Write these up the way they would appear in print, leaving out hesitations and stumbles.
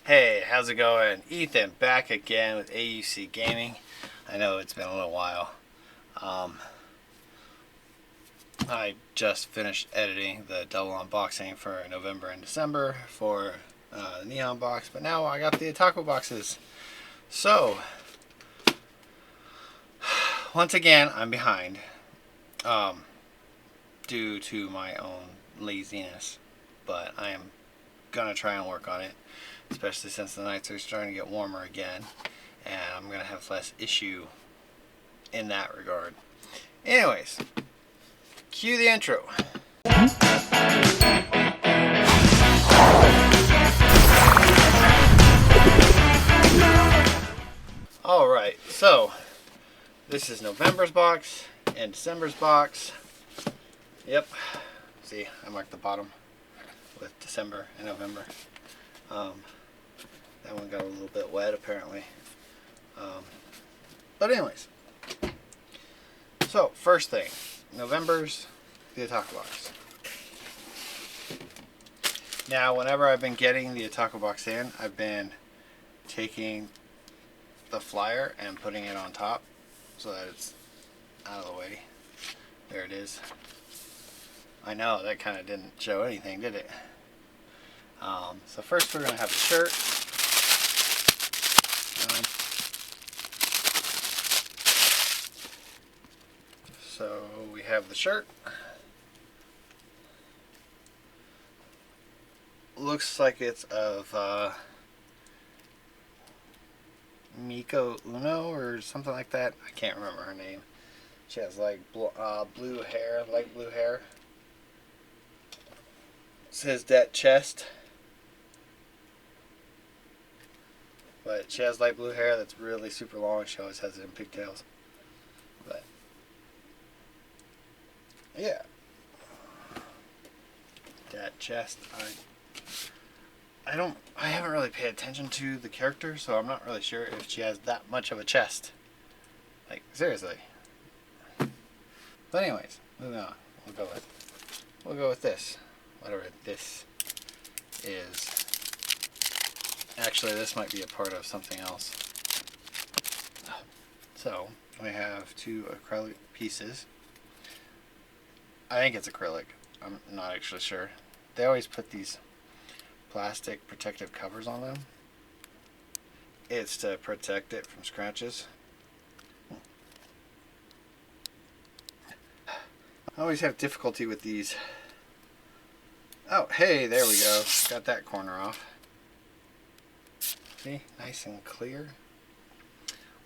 Hey, how's it going? Ethan back again with Auc-Gaming. I know it's been a little while. I just finished editing the double unboxing for November and December for the Neon box, but now I got the Otaku boxes. So, once again, I'm behind due to my own laziness, but I am gonna try and work on it, especially since the nights are starting to get warmer again, and I'm gonna have less issue in that regard. Anyways, cue the intro. Alright, so this is November's box and December's box. Yep, see, I marked the bottom with December and November. That one got a little bit wet apparently. But anyways, so first thing, November's the Otaku box. Now, whenever I've been getting the Otaku box in, I've been taking the Flier and putting it on top so that it's out of the way. There it is. I know that kind of didn't show anything, did it? So first we're going to have the shirt. So we have the shirt. Looks like it's of Miko Uno or something like that. I can't remember her name. She has like blue hair, light blue hair. It says Datchest. But she has light blue hair that's really super long. She always has it in pigtails. But yeah. Datchest. I haven't really paid attention to the character, so I'm not really sure if she has that much of a chest. Like, seriously. But anyways, moving on. We'll go with this. Whatever this is. Actually, this might be a part of something else. So, we have two acrylic pieces. I think it's acrylic. I'm not actually sure. They always put these plastic protective covers on them. It's to protect it from scratches. I always have difficulty with these. Oh, hey, there we go. Got that corner off. See, nice and clear.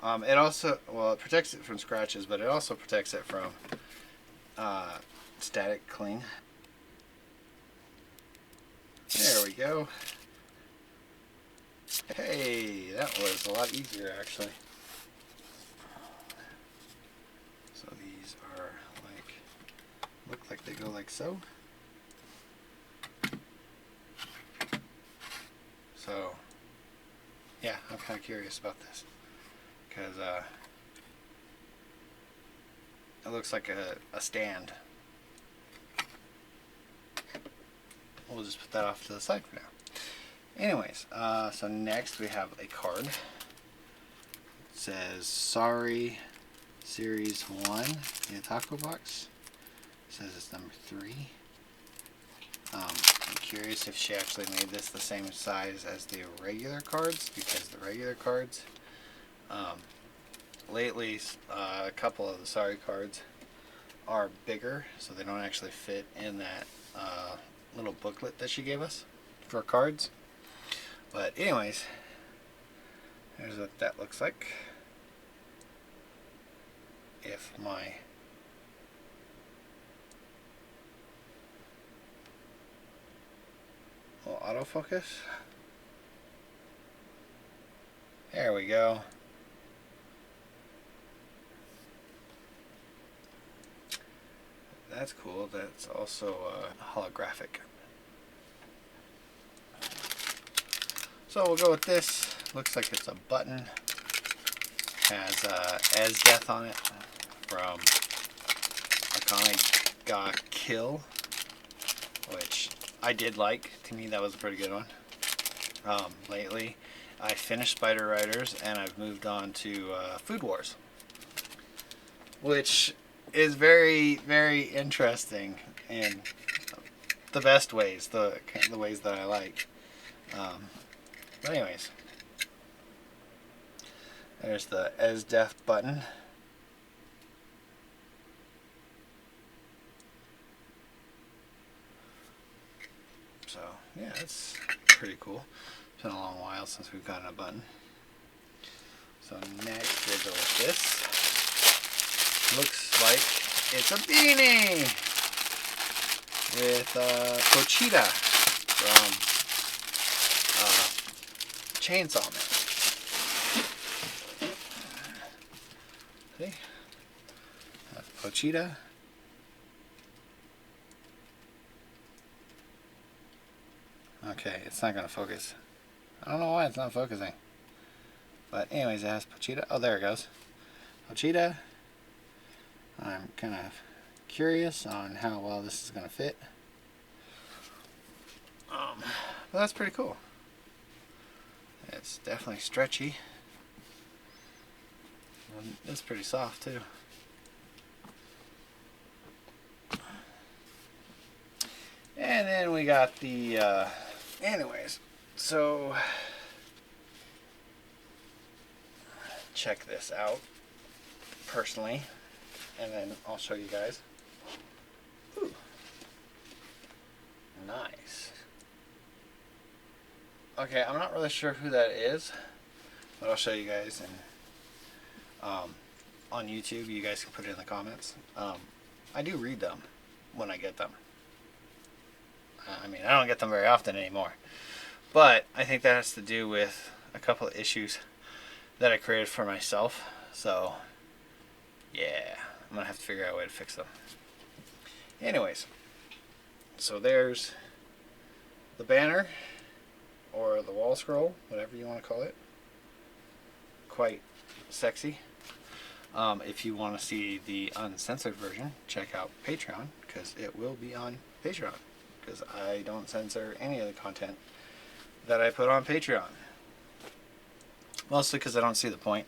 It also, well, it protects it from scratches, but it also protects it from static cling. There we go. Hey, that was a lot easier actually. So these are like, look like they go like so. So, yeah, I'm kind of curious about this because it looks like a stand. We'll just put that off to the side for now. Anyways, so next we have a card. It says, sorry, Series 1, the Otaku box. It says it's number 3. I'm curious if she actually made this the same size as the regular cards, because the regular cards, lately, a couple of the sorry cards are bigger, so they don't actually fit in that little booklet that she gave us for cards. But anyways, here's what that looks like. If my little autofocus. There we go. That's cool. That's also holographic. So we'll go with this. Looks like it's a button. Has Esdeath on it from Kill, which I did like. To me, that was a pretty good one. lately. I finished Spider Riders and I've moved on to Food Wars, which is very, very interesting in the best ways, the ways that I like. But anyways, there's the Esdeath button. So yeah, it's pretty cool. It's been a long while since we've gotten a button. So next we'll go with this. Looks like it's a beanie with Pochita from Chainsaw Man. See? That's Pochita. Okay, it's not going to focus. I don't know why it's not focusing. But anyways, it has Pochita. Oh, there it goes. Pochita. I'm kind of curious on how well this is going to fit. But that's pretty cool. It's definitely stretchy. And it's pretty soft too. And then we got the, anyways, so check this out personally, and then I'll show you guys. Ooh. Nice. Okay, I'm not really sure who that is, but I'll show you guys, and on YouTube, you guys can put it in the comments. I do read them when I get them. I mean, I don't get them very often anymore, but I think that has to do with a couple of issues that I created for myself. So yeah, I'm gonna have to figure out a way to fix them. Anyways, so there's the banner, or the wall scroll, whatever you want to call it. Quite sexy. If you want to see the uncensored version, check out Patreon, because it will be on Patreon, because I don't censor any of the content that I put on Patreon. Mostly because I don't see the point.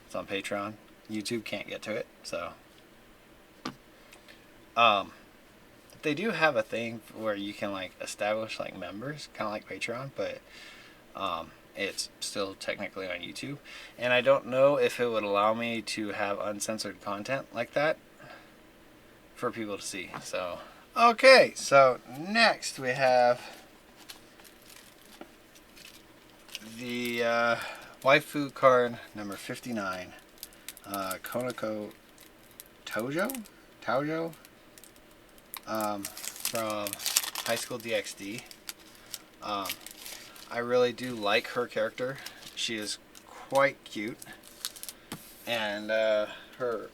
It's on Patreon. YouTube can't get to it, so they do have a thing where you can like establish like members, kind of like Patreon, but it's still technically on YouTube, and I don't know if it would allow me to have uncensored content like that for people to see. So okay, so next we have the Wiafu Card number 59, Koneko Toujou from High School DxD. I really do like her character. She is quite cute, and her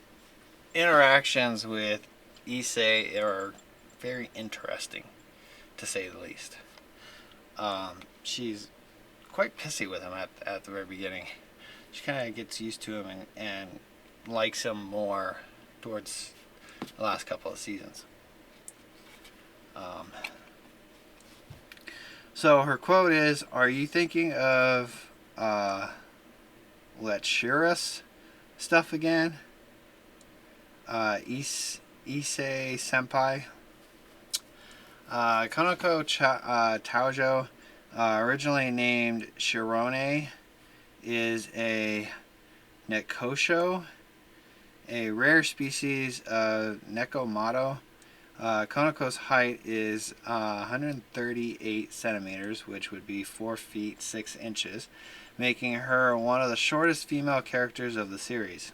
interactions with Issei are very interesting, to say the least. She's quite pissy with him at the very beginning. She kind of gets used to him and likes him more towards the last couple of seasons. So her quote is, "Are you thinking of Let's stuff again? Issei Senpai." Koneko Toujou, originally named Shirone, is a Nekosho, a rare species of Nekomato. Koneko's height is 138 centimeters, which would be 4 feet 6 inches, making her one of the shortest female characters of the series.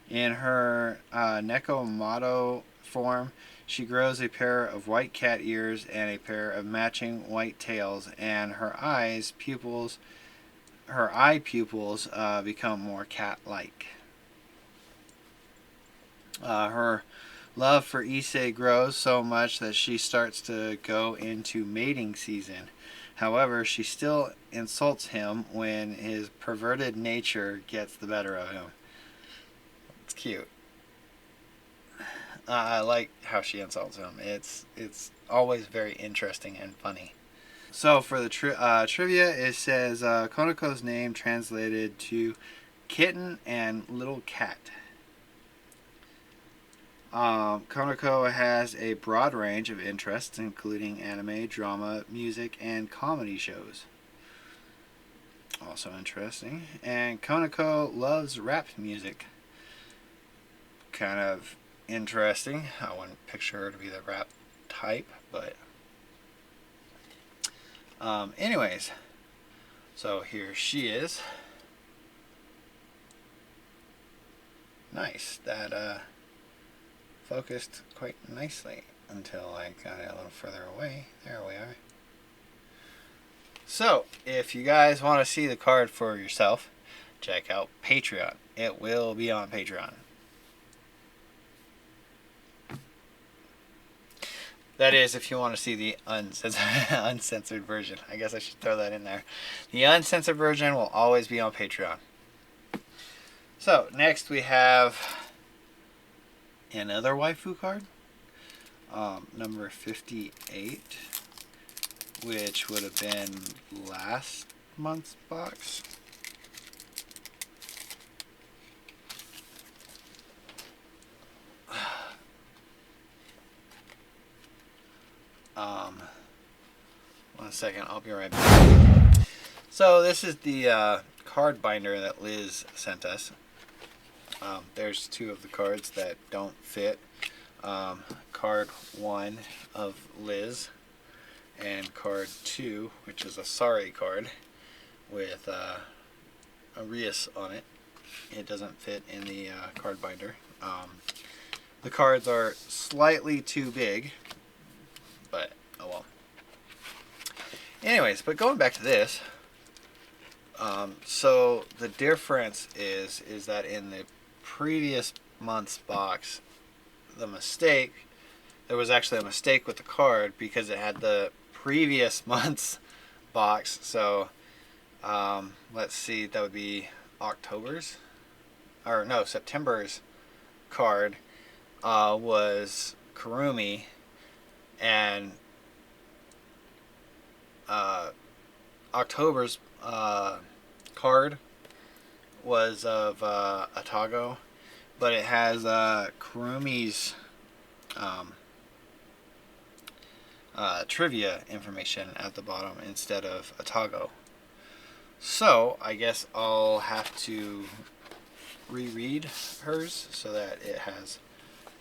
In her Nekomato form, she grows a pair of white cat ears and a pair of matching white tails, and her eye pupils become more cat-like. Her love for Issei grows so much that she starts to go into mating season. However, she still insults him when his perverted nature gets the better of him. It's cute. I like how she insults him. It's always very interesting and funny. So for the trivia, it says Koneko's name translated to kitten and little cat. Koneko has a broad range of interests, including anime, drama, music, and comedy shows. Also interesting. And Koneko loves rap music. Kind of interesting. I wouldn't picture her to be the rap type, but anyways, so here she is. Nice. That focused quite nicely until I got it a little further away. There we are. So, if you guys want to see the card for yourself, check out Patreon. It will be on Patreon. That is, if you want to see the uncensored version. I guess I should throw that in there. The uncensored version will always be on Patreon. So, next we have another waifu card. Number 58. Which would have been last month's box. One second, I'll be right back. So this is the card binder that Liz sent us. There's two of the cards that don't fit. Card 1 of Liz. And card 2, which is a sorry card with a Rias on it. It doesn't fit in the card binder. The cards are slightly too big, but oh well. Anyways, but going back to this, so the difference is that in the previous month's box, there was actually a mistake with the card because it had the previous month's box. So let's see, that would be September's card was Kurumi, and October's card was of Atago, but it has Kurumi's trivia information at the bottom instead of Atago. So I guess I'll have to reread hers so that it has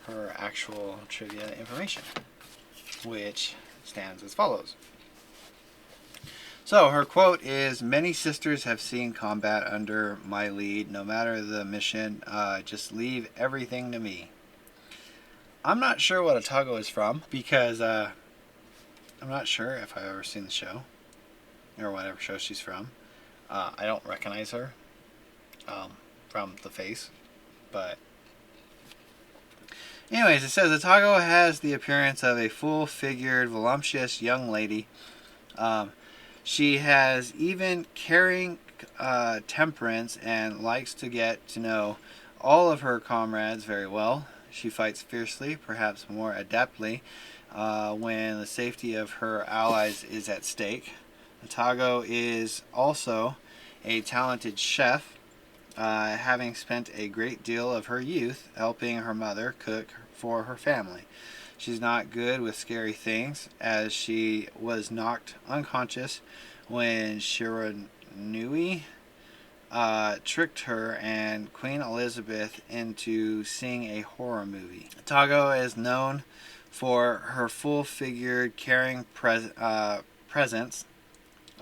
her actual trivia information, which stands as follows. So her quote is, "Many sisters have seen combat under my lead. No matter the mission, just leave everything to me." I'm not sure what Atago is from because I'm not sure if I've ever seen the show or whatever show she's from. I don't recognize her from the face, but anyways, it says Atago has the appearance of a full-figured, voluptuous young lady. She has even caring temperance and likes to get to know all of her comrades very well. She fights fiercely, perhaps more adeptly, when the safety of her allies is at stake. Atago is also a talented chef, having spent a great deal of her youth helping her mother cook for her family. She's not good with scary things, as she was knocked unconscious when Shiranui tricked her and Queen Elizabeth into seeing a horror movie. Atago is known for her full-figured, caring presence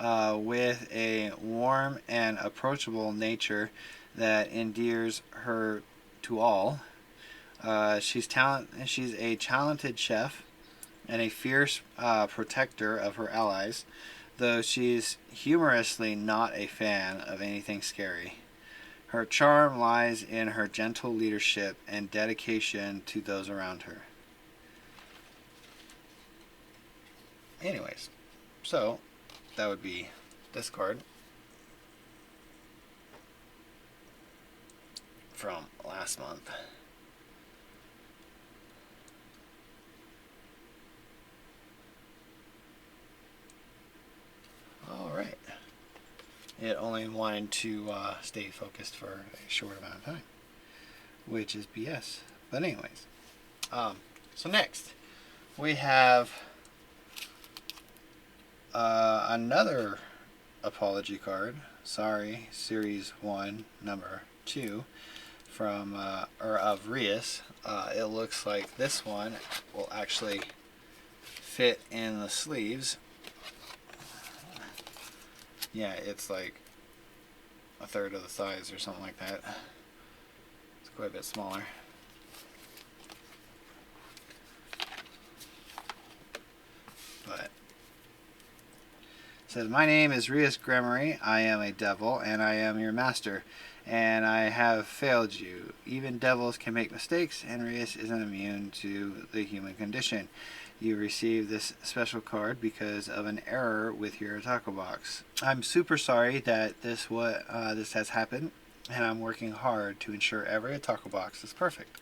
with a warm and approachable nature that endears her to all. She's a talented chef and a fierce protector of her allies, though she's humorously not a fan of anything scary. Her charm lies in her gentle leadership and dedication to those around her. Anyways, so that would be this card from last month. it only wanted to stay focused for a short amount of time, which is BS. But anyways, so next we have another apology card. Sorry, Series 1, number 2, from of Rias. It looks like this one will actually fit in the sleeves. Yeah, it's like a third of the size or something like that. It's quite a bit smaller. But it says, "My name is Rias Gremory. I am a devil, and I am your master, and I have failed you. Even devils can make mistakes, and Rias isn't immune to the human condition. You received this special card because of an error with your Otaku box. I'm super sorry that this has happened, and I'm working hard to ensure every Otaku box is perfect."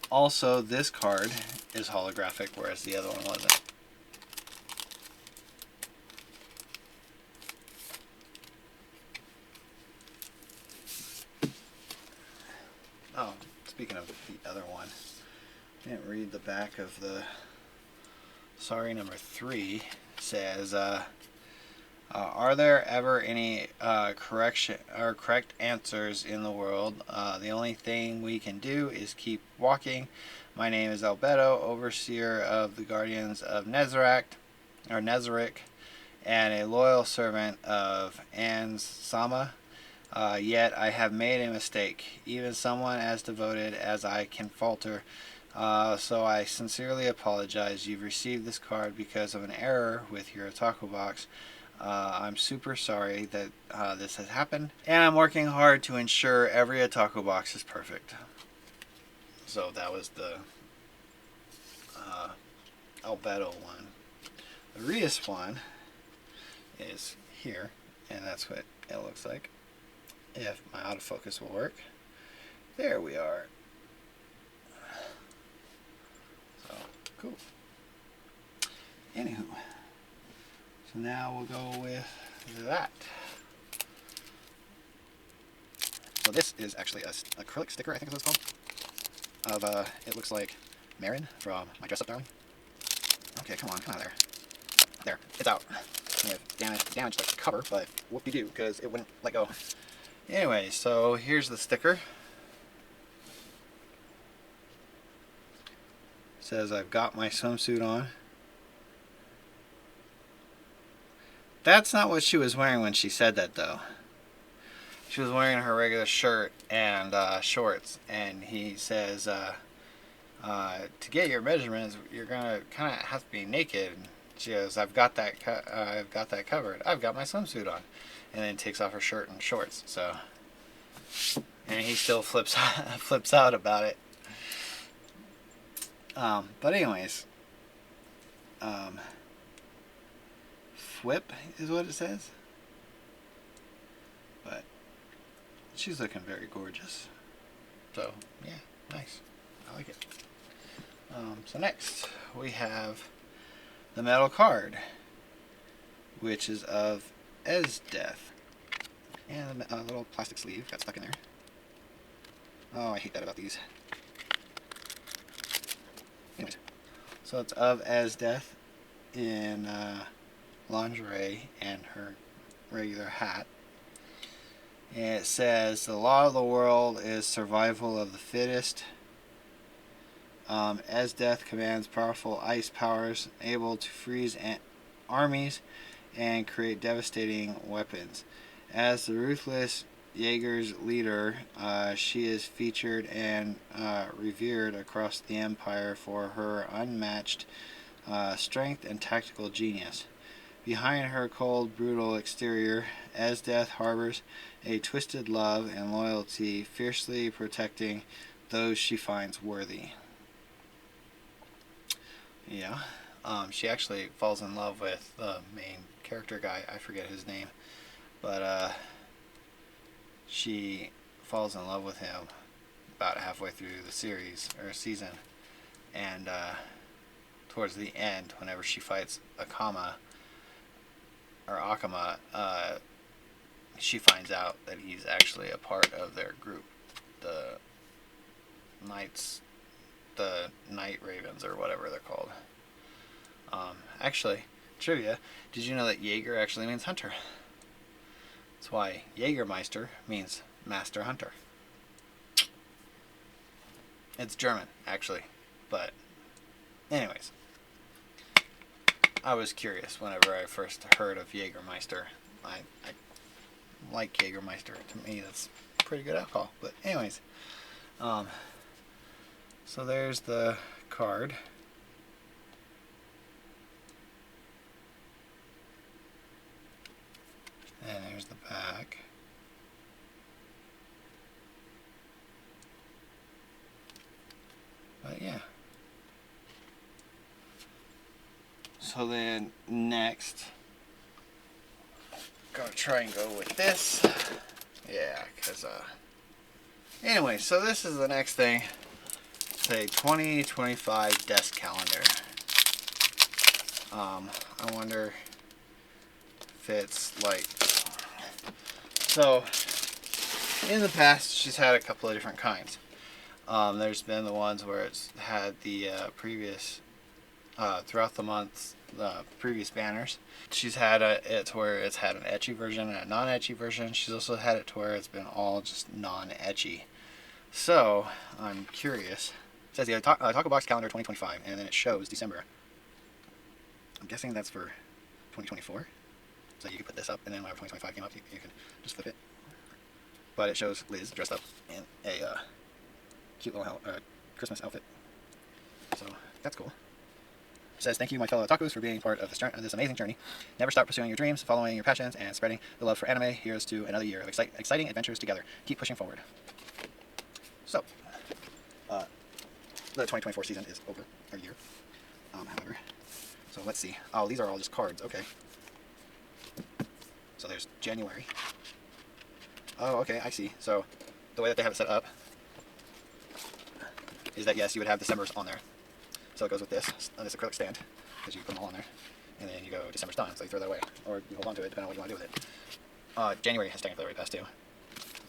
Also, this card is holographic, whereas the other one wasn't. Oh, speaking of the other one, I didn't read the back of the sorry number 3. It says, are there ever any correct answers in the world? The only thing we can do is keep walking. My name is Albedo, overseer of the Guardians of Nezarick, and a loyal servant of Sama. Yet I have made a mistake. Even someone as devoted as I can falter. So I sincerely apologize. You've received this card because of an error with your Otaku box. I'm super sorry that this has happened, and I'm working hard to ensure every Otaku box is perfect. So that was the Albedo one. The Rias one is here, and that's what it looks like. If my autofocus will work. There we are. So, cool. Anywho. So now we'll go with that. So this is actually a acrylic sticker, I think is what it's called. Of, it looks like Marin from My Dress Up Darling. Okay, come on, come out of there. There, it's out. We have damaged like the cover, but whoop-de-doo, because it wouldn't let go. Anyway, so here's the sticker. It says, "I've got my swimsuit on." That's not what she was wearing when she said that, though. She was wearing her regular shirt and shorts, and he says, to get your measurements, you're gonna kind of have to be naked. And she goes, "I've got that covered. I've got my swimsuit on," and then takes off her shirt and shorts. So, and he still flips out about it. But anyways, Whip is what it says. But she's looking very gorgeous. So yeah, nice. I like it. So next we have the metal card, which is of Esdeath. And a little plastic sleeve got stuck in there. Oh, I hate that about these. Anyways, so it's of Esdeath in lingerie and her regular hat. And it says, "The law of the world is survival of the fittest. Esdeath commands powerful ice powers, able to freeze armies and create devastating weapons. As the ruthless Jaeger's leader, she is featured and revered across the Empire for her unmatched strength and tactical genius. Behind her cold, brutal exterior, Esdeath harbors a twisted love and loyalty, fiercely protecting those she finds worthy." Yeah. She actually falls in love with the main character guy. I forget his name. But she falls in love with him about halfway through the series, or season. And towards the end, whenever she fights Akama, or Akama, she finds out that he's actually a part of their group, the Night Ravens, or whatever they're called. Actually, trivia, did you know that Jaeger actually means hunter? That's why Jägermeister means master hunter. It's German, actually, but anyways. I was curious whenever I first heard of Jägermeister. I like Jägermeister. To me, that's pretty good alcohol. But anyways, so there's the card. And there's the back. But yeah. So then next, gonna try and go with this. Yeah, because anyway, so this is the next thing. It's a 2025 desk calendar. I wonder if it's like, so in the past she's had a couple of different kinds. There's been the ones where it's had the previous throughout the months, the previous banners. She's had it to where it's had an ecchi version and a non-ecchi version. She's also had it to where it's been all just non-ecchi. So I'm curious. It says the Otaku Box Calendar 2025, and then it shows December. I'm guessing that's for 2024. So you can put this up, and then whenever 2025 came up, you can just flip it. But it shows Liz dressed up in a cute little Christmas outfit. So that's cool. It says, thank you, my fellow otakus, for being part of this amazing journey. Never stop pursuing your dreams, following your passions, and spreading the love for anime. Here's to another year of exciting adventures together. Keep pushing forward. So, the 2024 season is over, or year, however. So let's see. Oh, these are all just cards. Okay. So there's January. Oh, okay, I see. So the way that they have it set up is that, yes, you would have December's on there. So it goes with this acrylic stand, because you put them all on there, and then you go, December's done, so you throw that away, or you hold on to it, depending on what you want to do with it. January has technically already passed too.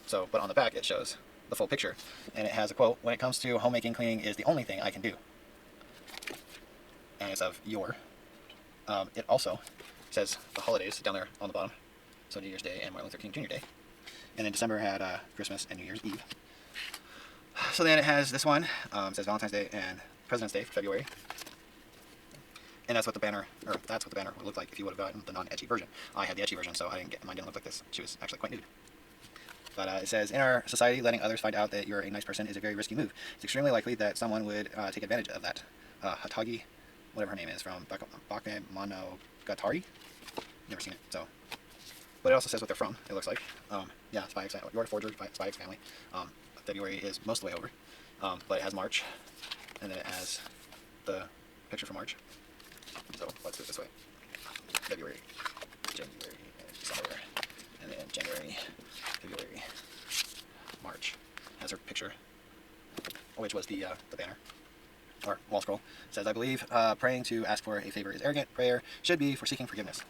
So, but on the back it shows the full picture, and it has a quote, when it comes to homemaking, cleaning is the only thing I can do. And it's of your. It also says the holidays down there on the bottom, so New Year's Day and Martin Luther King Jr. Day. And then December had Christmas and New Year's Eve. So then it has this one, it says Valentine's Day and President's Day for February. And that's what the banner would look like if you would have gotten the non-ecchi version. I had the ecchi version, so mine didn't look like this. She was actually quite nude. But it says, in our society, letting others find out that you're a nice person is a very risky move. It's extremely likely that someone would take advantage of that. Hatagi, whatever her name is, from Bakemonogatari. Never seen it, so. But it also says what they're from, it looks like. Yeah, Spy X, you're a forger, Spy X family. February is most of the way over. But it has March, and then it has the picture for March. So let's do it this way. February, January, December, and then January, February, March has her picture, which was the banner, or wall scroll. It says, I believe praying to ask for a favor is arrogant. Prayer should be for seeking forgiveness.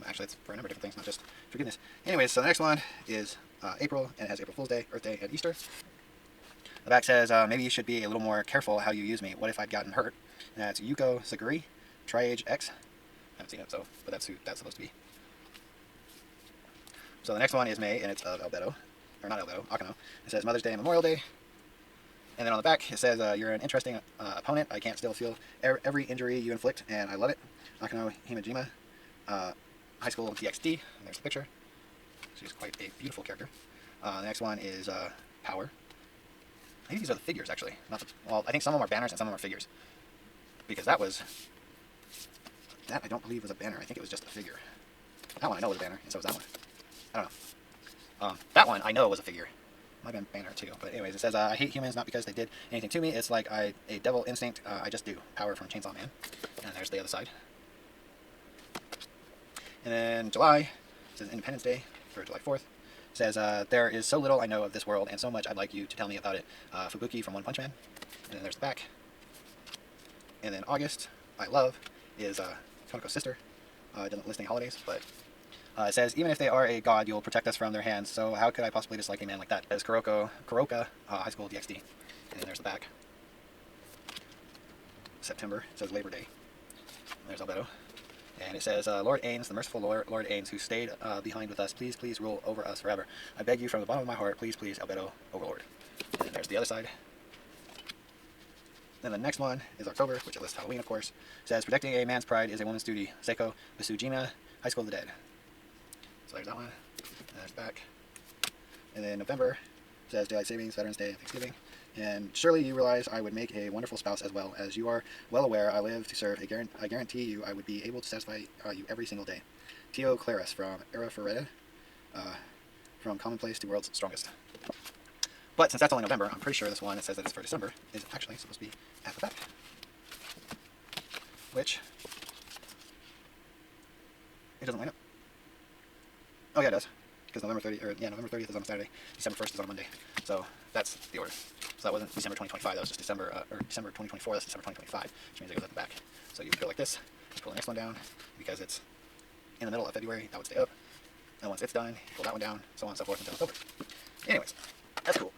Actually, it's for a number of different things, not just forgiveness. Anyways, so the next one is April, and it has April Fool's Day, Earth Day, and Easter. The back says, maybe you should be a little more careful how you use me. What if I'd gotten hurt? And that's Yuko Saguri, Triage X. I haven't seen it, so, but that's who that's supposed to be. So the next one is May, and it's of Albedo, or not Albedo, Akano. It says Mother's Day and Memorial Day. And then on the back, it says, you're an interesting opponent. I can't still feel every injury you inflict, and I love it. Akano Himejima, High School TXT, and there's the picture. She's quite a beautiful character. The next one is Power. I think these are the figures, actually. Well, I think some of them are banners and some of them are figures. Because that I don't believe was a banner. I think it was just a figure. That one I know was a banner, and so was that one. I don't know. That one I know was a figure. Might have been a banner too. But anyways, it says, I hate humans not because they did anything to me. It's like a devil instinct. I just do. Power from Chainsaw Man. And there's the other side. And then July, it says Independence Day, for July 4th. It says, there is so little I know of this world, and so much I'd like you to tell me about it. Fubuki from One Punch Man. And then there's the back. And then August, I love, is Koneko's sister. It doesn't list any holidays, but It says, even if they are a god, you'll protect us from their hands. So how could I possibly dislike a man like that? As Kuroka, High School DxD. And then there's the back. September. It says Labor Day. And there's Albedo. And it says, Lord Ains, the merciful Lord Ains, who stayed behind with us, please, please rule over us forever. I beg you from the bottom of my heart, please, please, Albedo, Overlord. And then there's the other side. Then the next one is October, which lists Halloween, of course. It says, protecting a man's pride is a woman's duty. Seiko Basujima, High School of the Dead. So there's that one. And there's back. And then November says Daylight Savings, Veterans Day, and Thanksgiving. And surely you realize I would make a wonderful spouse as well. As you are well aware, I live to serve. I guarantee you I would be able to satisfy you every single day. Tio Klarus from Arifureta, from Commonplace to World's Strongest. But since that's only November, I'm pretty sure this one that says that it's for December is actually supposed to be at the back. Which, it doesn't line up. Oh yeah, it does. Because November 30th is on a Saturday. December 1st is on a Monday. So that's the order. So that wasn't December 2025, that was just December 2024, that's December 2025, which means it goes at the back. So you would go like this, you pull the next one down, because it's in the middle of February, that would stay up. And once it's done, you pull that one down, so on and so forth until it's over. Anyways, that's cool.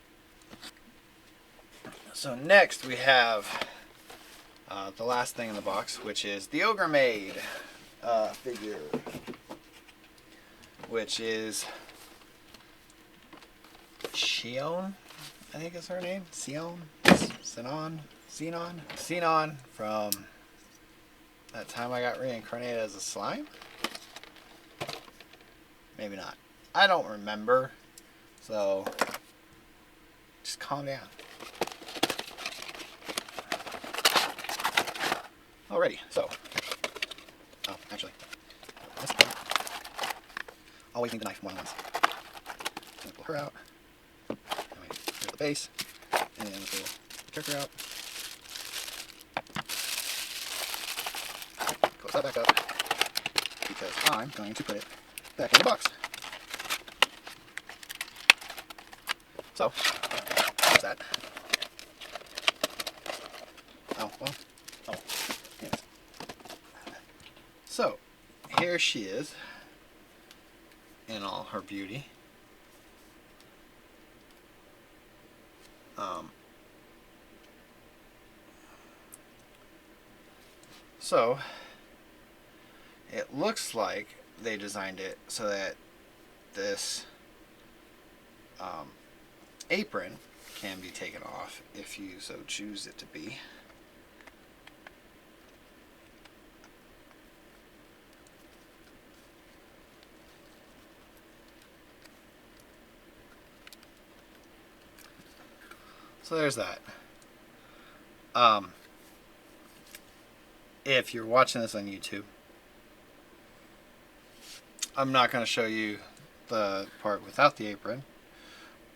So next we have the last thing in the box, which is the Ogre Maid figure, which is Shion, I think is her name. Sinon from that time I got reincarnated as a slime? Maybe not. I don't remember. So just calm down. Alrighty, so actually, always need the knife more than once. So pull her out. Here's the base, and then pull the character out. Close that back up, because I'm going to put it back in the box. So, there's that. Oh, well, oh, anyways. So, here she is, in all her beauty. So it looks like they designed it so that this apron can be taken off if you so choose it to be. So there's that. If you're watching this on YouTube, I'm not going to show you the part without the apron,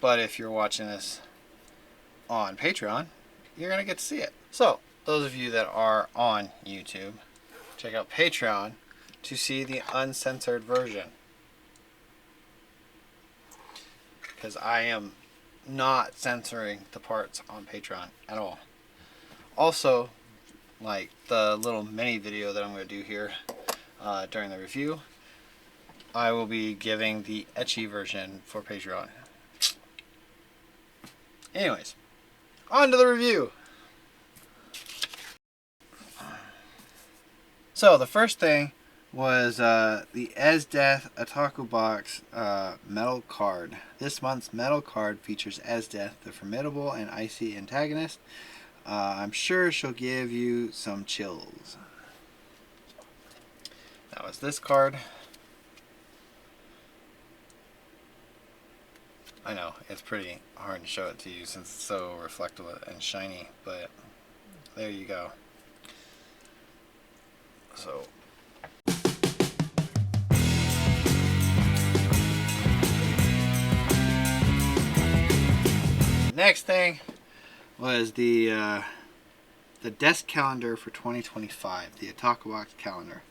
but if you're watching this on Patreon, you're going to get to see it. So, those of you that are on YouTube, check out Patreon to see the uncensored version. Because I am not censoring the parts on Patreon at all. Also, like the little mini video that I'm going to do here during the review, I will be giving the ecchi version for Patreon. Anyways, on to the review. So the first thing was the Esdeath Otaku box metal card. This month's metal card features Esdeath, the formidable and icy antagonist. I'm sure she'll give you some chills. That was this card. I know, it's pretty hard to show it to you since it's so reflective and shiny, but there you go. So, next thing was the desk calendar for 2025, the Otaku box calendar.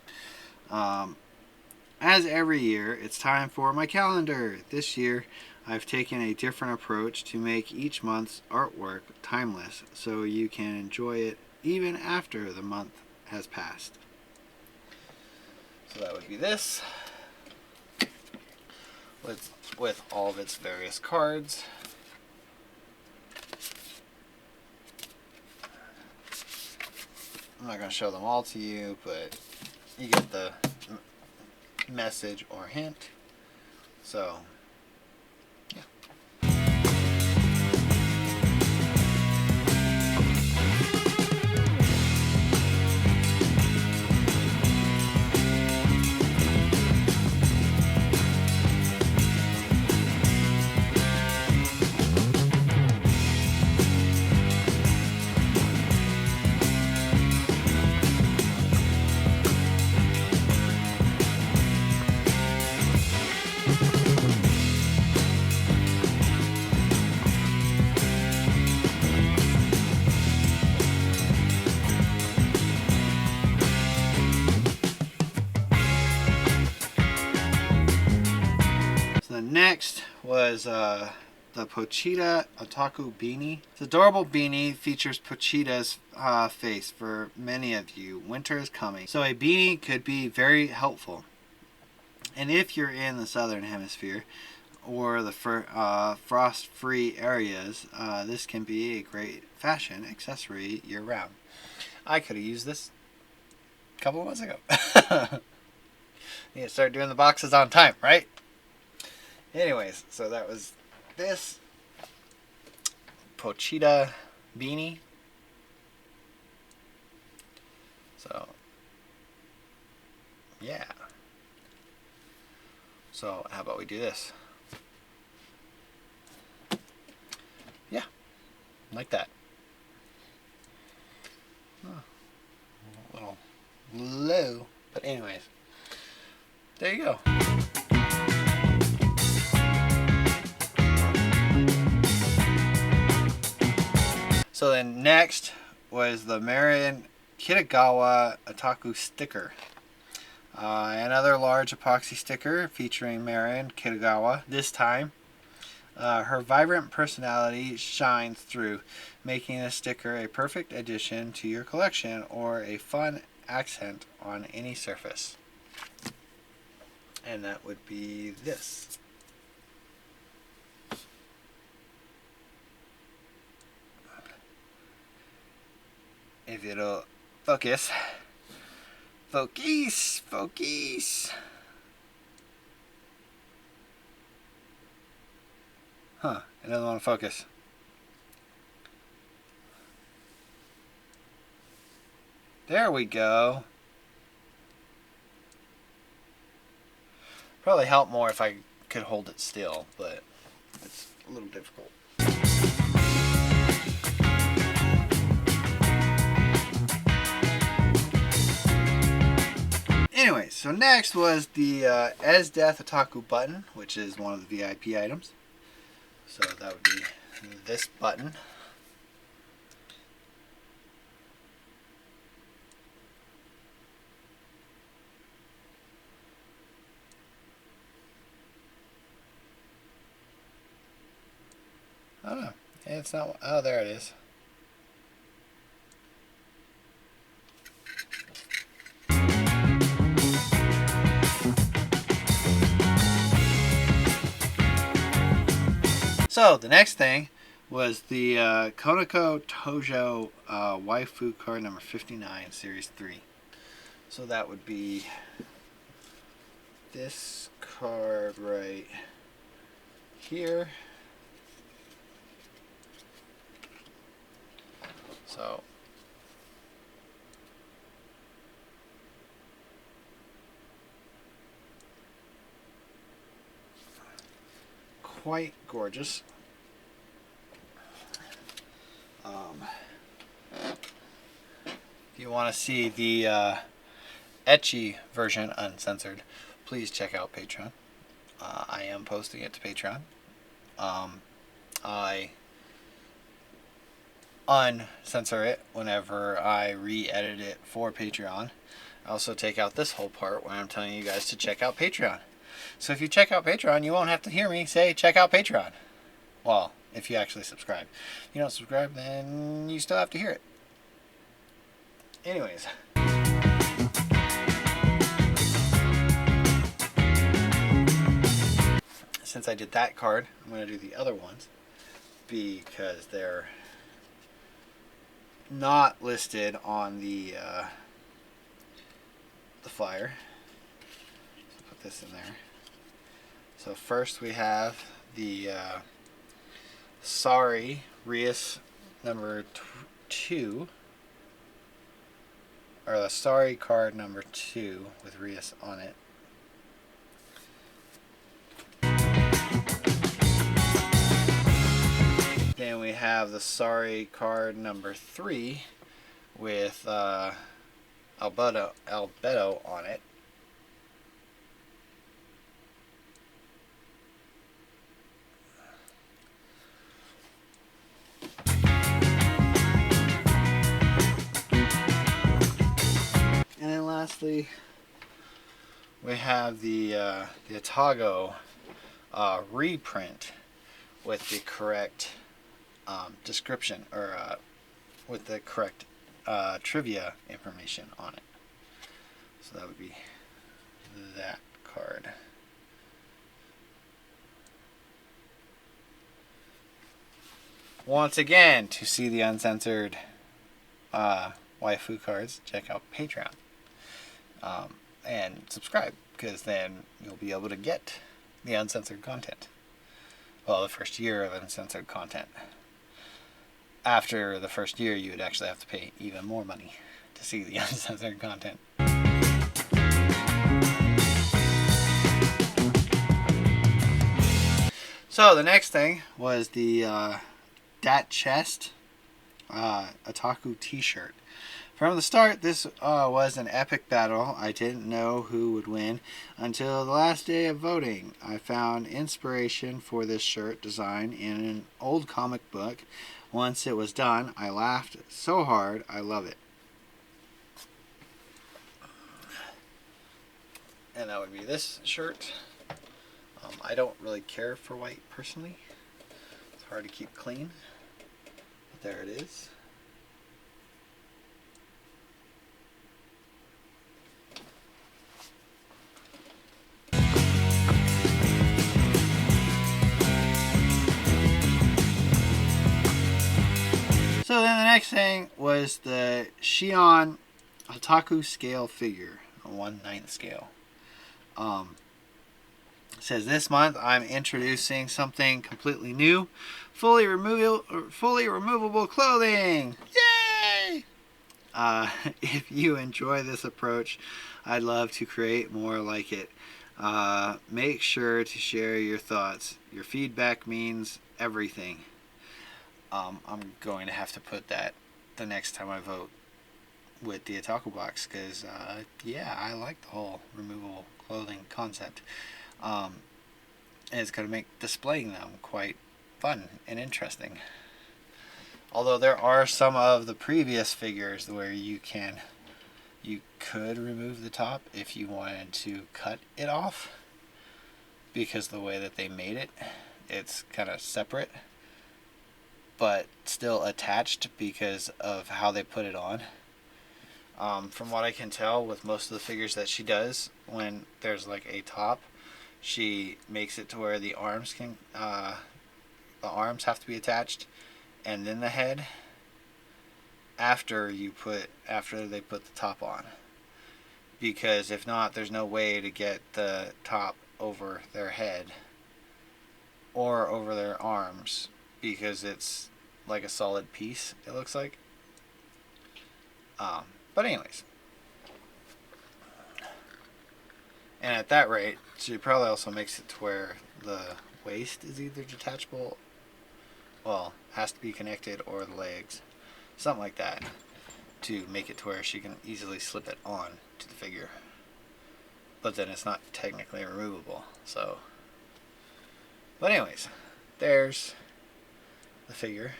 As every year, it's time for my calendar. This year, I've taken a different approach to make each month's artwork timeless, so you can enjoy it even after the month has passed. So that would be this. with all of its various cards. I'm not going to show them all to you, but you get the message or hint. So, yeah. Next was the Pochita Otaku Beanie. It's adorable beanie, features Pochita's face for many of you. Winter is coming, so a beanie could be very helpful. And if you're in the southern hemisphere or the frost-free areas, this can be a great fashion accessory year-round. I could have used this a couple of months ago. Need to start doing the boxes on time, right? Anyways, so that was this Pochita beanie. So, yeah. So, how about we do this? Yeah, like that. Oh, a little low, but anyways, there you go. So then next was the Marin Kitagawa Otaku sticker. Another large epoxy sticker featuring Marin Kitagawa. This time, her vibrant personality shines through, making this sticker a perfect addition to your collection or a fun accent on any surface. And that would be this. If it'll focus. Focus! Focus! Huh, it doesn't want to focus. There we go. Probably help more if I could hold it still, but it's a little difficult. Anyway, so next was the Esdeath Otaku button, which is one of the VIP items. So that would be this button. I don't know. It's not. Oh, there it is. So the next thing was the Koneko Toujou Wiafu Card number 59, Series 3. So that would be this card right here. So quite gorgeous. If you want to see the ecchi version uncensored, please check out Patreon. I am posting it to Patreon. I uncensor it whenever I re-edit it for Patreon. I also take out this whole part when I'm telling you guys to check out Patreon. So if you check out Patreon, you won't have to hear me say check out Patreon. Well, if you actually subscribe. If you don't subscribe, then you still have to hear it. Anyways. since I did that card, I'm going to do the other ones because they're not listed on the flyer. So put this in there. So first we have the Sorry Rias number 2, or the Sorry card number 2 with Rias on it. Then we have the Sorry card number 3 with Albedo on it. And then lastly, we have the Atago reprint with the correct description, or with the correct trivia information on it. So that would be that card. Once again, to see the uncensored Wiafu Cards, check out Patreon. And subscribe, because then you'll be able to get the uncensored content. Well, the first year of uncensored content. After the first year, you would actually have to pay even more money to see the uncensored content. So the next thing was the Datchest Otaku t-shirt. From the start, this was an epic battle. I didn't know who would win until the last day of voting. I found inspiration for this shirt design in an old comic book. Once it was done, I laughed so hard. I love it. And that would be this shirt. I don't really care for white personally. It's hard to keep clean. But there it is. So then the next thing was the Shion Otaku scale figure, a 1/9 scale. It says this month I'm introducing something completely new, fully removable clothing. Yay! If you enjoy this approach, I'd love to create more like it. Make sure to share your thoughts. Your feedback means everything. I'm going to have to put that the next time I vote with the Otaku box, because yeah, I like the whole removable clothing concept. And it's going to make displaying them quite fun and interesting. Although there are some of the previous figures where you could remove the top if you wanted to cut it off, because the way that they made it, it's kind of separate but still attached because of how they put it on. From what I can tell with most of the figures that she does, when there's like a top, she makes it to where the arms have to be attached, and then the head after they put the top on. Because if not, there's no way to get the top over their head or over their arms, because it's like a solid piece, it looks like. But anyways, and at that rate, she probably also makes it to where the waist is either detachable, well, has to be connected, or the legs, something like that, to make it to where she can easily slip it on to the figure. But then it's not technically removable, so. But anyways, there's the figure.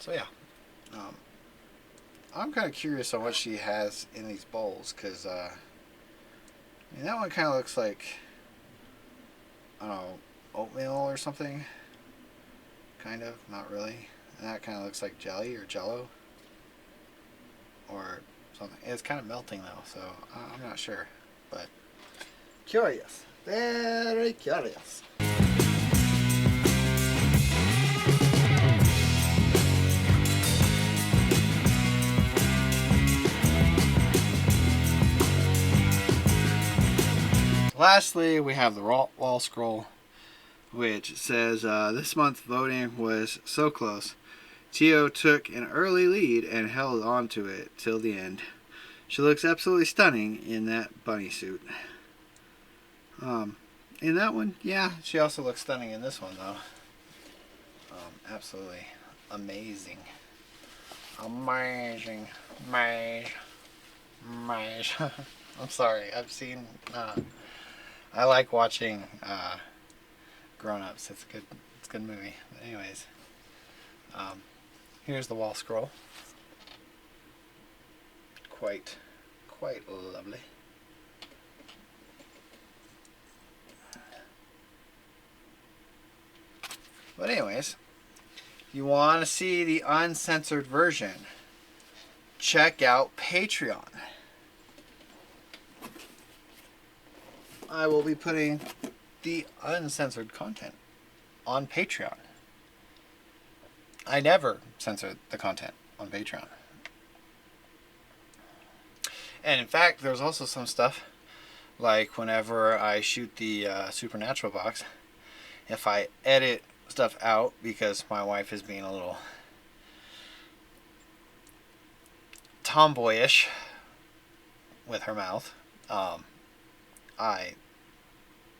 So yeah, I'm kind of curious on what she has in these bowls, because I mean, that one kind of looks like, I don't know, oatmeal or something. Kind of, not really. And that kind of looks like jelly or jello. something. It's kind of melting though, so I'm not sure. But curious. Very curious. Lastly, we have the wall scroll, which says, this month voting was so close. Tio took an early lead and held on to it till the end. She looks absolutely stunning in that bunny suit. In that one, yeah, she also looks stunning in this one, though. Absolutely amazing. Amazing. I'm sorry, I've seen, I like watching Grown Ups. It's a good movie. But anyways, here's the wall scroll. Quite lovely. But anyways, if you want to see the uncensored version, check out Patreon. I will be putting the uncensored content on Patreon. I never censor the content on Patreon. And in fact, there's also some stuff, like whenever I shoot the Supernatural box, if I edit stuff out because my wife is being a little tomboyish with her mouth, I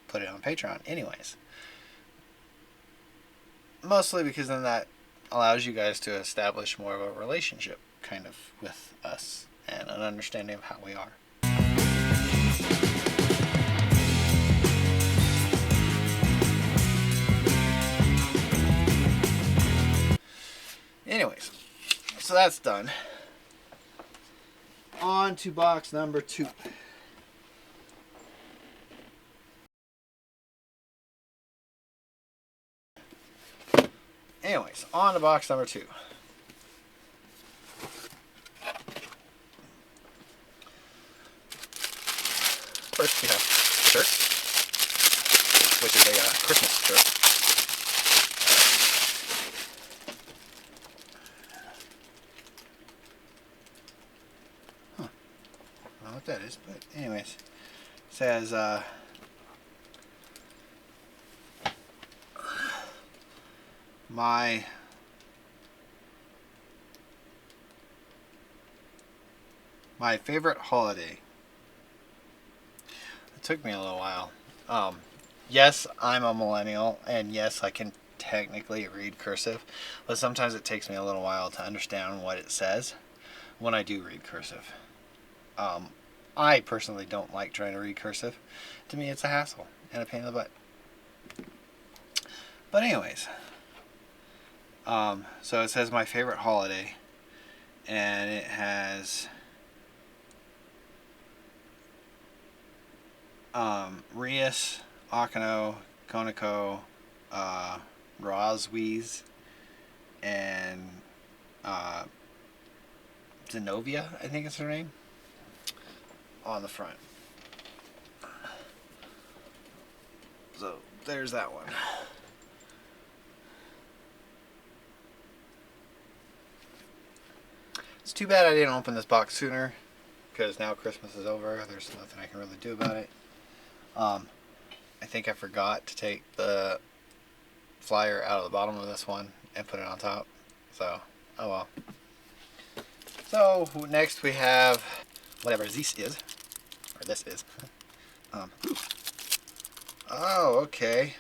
put it on Patreon anyways. Mostly because then that allows you guys to establish more of a relationship kind of with us and an understanding of how we are. Anyways, so that's done. On to box number 2. Anyways, on to box number 2. First, we have the shirt, which is a Christmas shirt. I don't know what that is, but anyways, it says my favorite holiday. It took me a little while. Yes, I'm a millennial, and yes, I can technically read cursive, but sometimes it takes me a little while to understand what it says when I do read cursive. I personally don't like trying to read cursive. To me, it's a hassle and a pain in the butt. But anyways, so it says my favorite holiday, and it has Rias, Akano, Koneko, Roswies, and Zenobia, I think is her name, on the front. So there's that one. It's too bad I didn't open this box sooner, because now Christmas is over. There's nothing I can really do about it. I think I forgot to take the flyer out of the bottom of this one and put it on top. So, oh well. So next we have whatever this is, or this is. Oh, okay.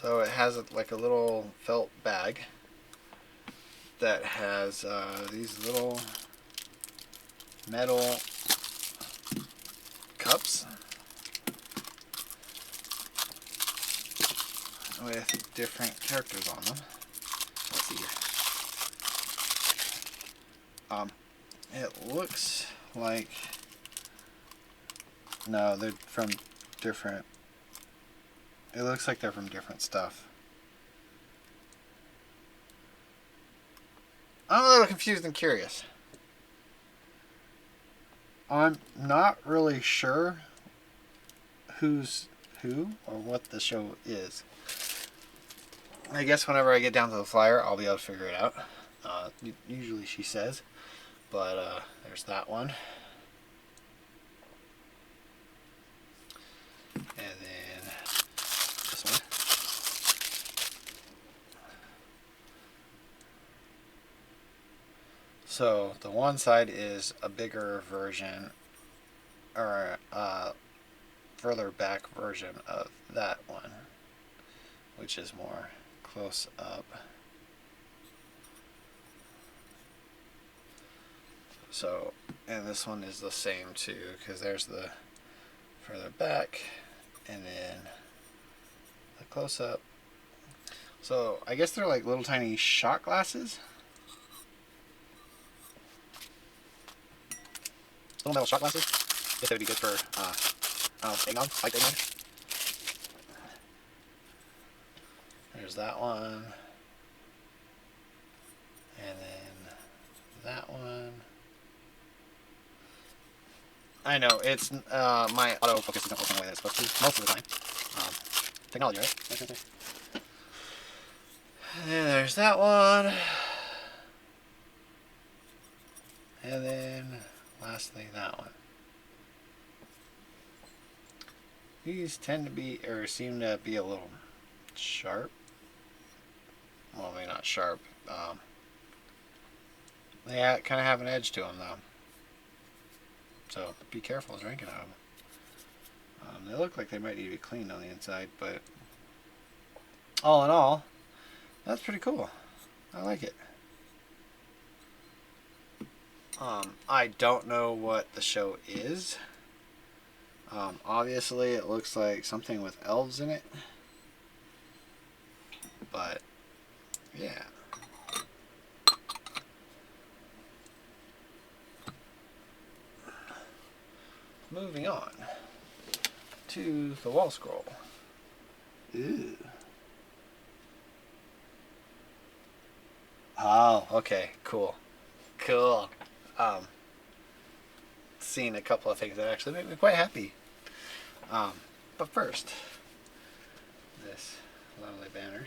So it has like a little felt bag that has these little metal cups with different characters on them. Let's see here. It looks like, no, they're from different, it looks like they're from different stuff. I'm a little confused and curious. I'm not really sure who's who or what the show is. I guess whenever I get down to the flyer, I'll be able to figure it out. Usually she says, but there's that one. And then this one. So the one side is a bigger version, or a further back version of that one, which is more close up. So, and this one is the same too, because there's the further back and then the close up. So I guess they're like little tiny shot glasses. Little metal shot glasses. I guess they would be good for eggnog, spiked eggnog. There's that one. And then that one. I know, it's my autofocus isn't working the way that it's supposed to most of the time. Technology, right? And there's that one. And then lastly that one. These tend to be, or seem to be a little sharp. Well, maybe not sharp. They kind of have an edge to them though. So be careful drinking out of them. They look like they might need to be cleaned on the inside, but all in all, that's pretty cool. I like it. I don't know what the show is. Obviously it looks like something with elves in it. But yeah. Moving on to the wall scroll. Ew. Oh, okay, cool. Cool. Seen a couple of things that actually make me quite happy. But first, this lovely banner.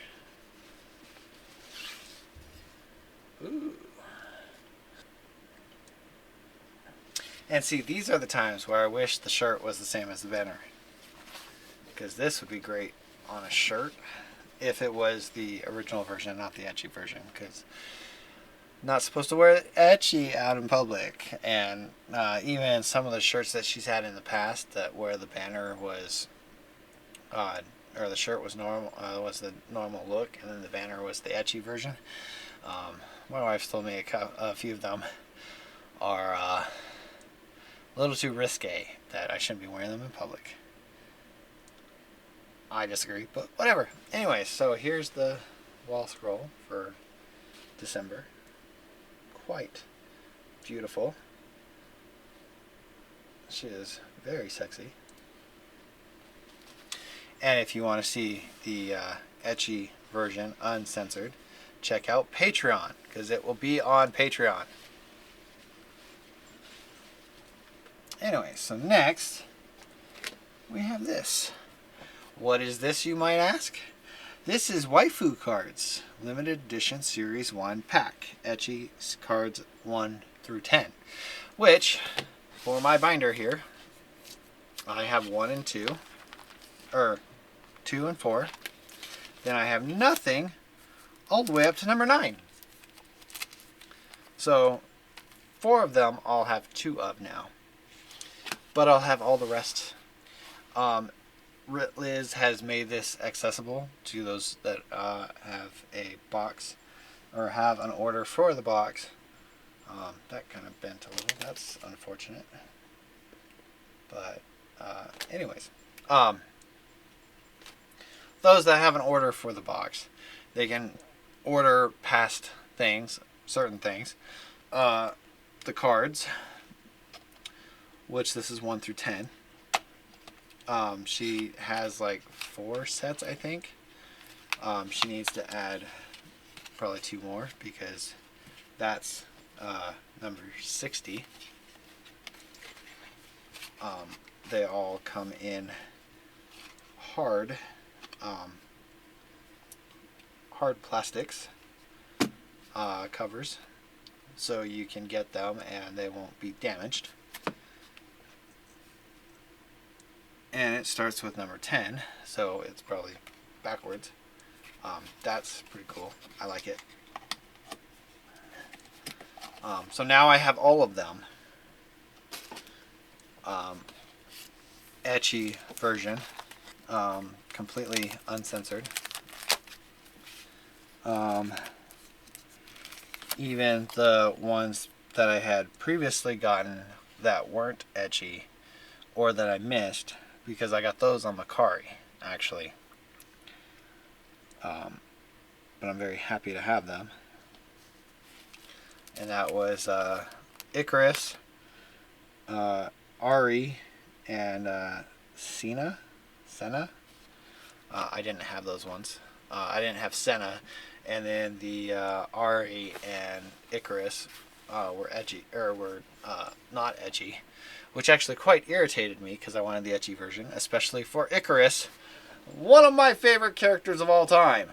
Ooh. And see, these are the times where I wish the shirt was the same as the banner. Because this would be great on a shirt if it was the original version, not the ecchi version. Because not supposed to wear ecchi out in public. And even some of the shirts that she's had in the past that where the banner was, or the shirt was normal, was the normal look, and then the banner was the ecchi version. My wife's told me a few of them are a little too risque, that I shouldn't be wearing them in public. I disagree, but whatever. Anyway, so here's the wall scroll for December. Quite beautiful. She is very sexy. And if you want to see the ecchi version uncensored, check out Patreon, because it will be on Patreon. Anyway, so next we have this. What is this, you might ask? This is Wiafu Cards, limited edition series 1 pack, ecchi cards 1 through 10, which for my binder here I have 1 and 2, or 2 and 4. Then I have nothing all the way up to number 9. So 4 of them I'll have 2 of now. But I'll have all the rest. Liz has made this accessible to those that have a box or have an order for the box. That kind of bent a little. That's unfortunate. But anyways, those that have an order for the box, they can order past things, certain things. The cards, which this is 1 through 10. She has like 4 sets, I think. She needs to add probably 2 more because that's number 60. they all come in hard plastics covers, so you can get them and they won't be damaged. And it starts with number 10, so it's probably backwards. That's pretty cool. I like it. So now I have all of them. Ecchi version, completely uncensored. Even the ones that I had previously gotten that weren't ecchi, or that I missed, because I got those on Makari, actually. But I'm very happy to have them. And that was Icarus, Ari, and Sena. I didn't have those ones. I didn't have Sena, and then the Ari and Icarus were ecchi, or were not ecchi, which actually quite irritated me because I wanted the ecchi version, especially for Icarus, one of my favorite characters of all time.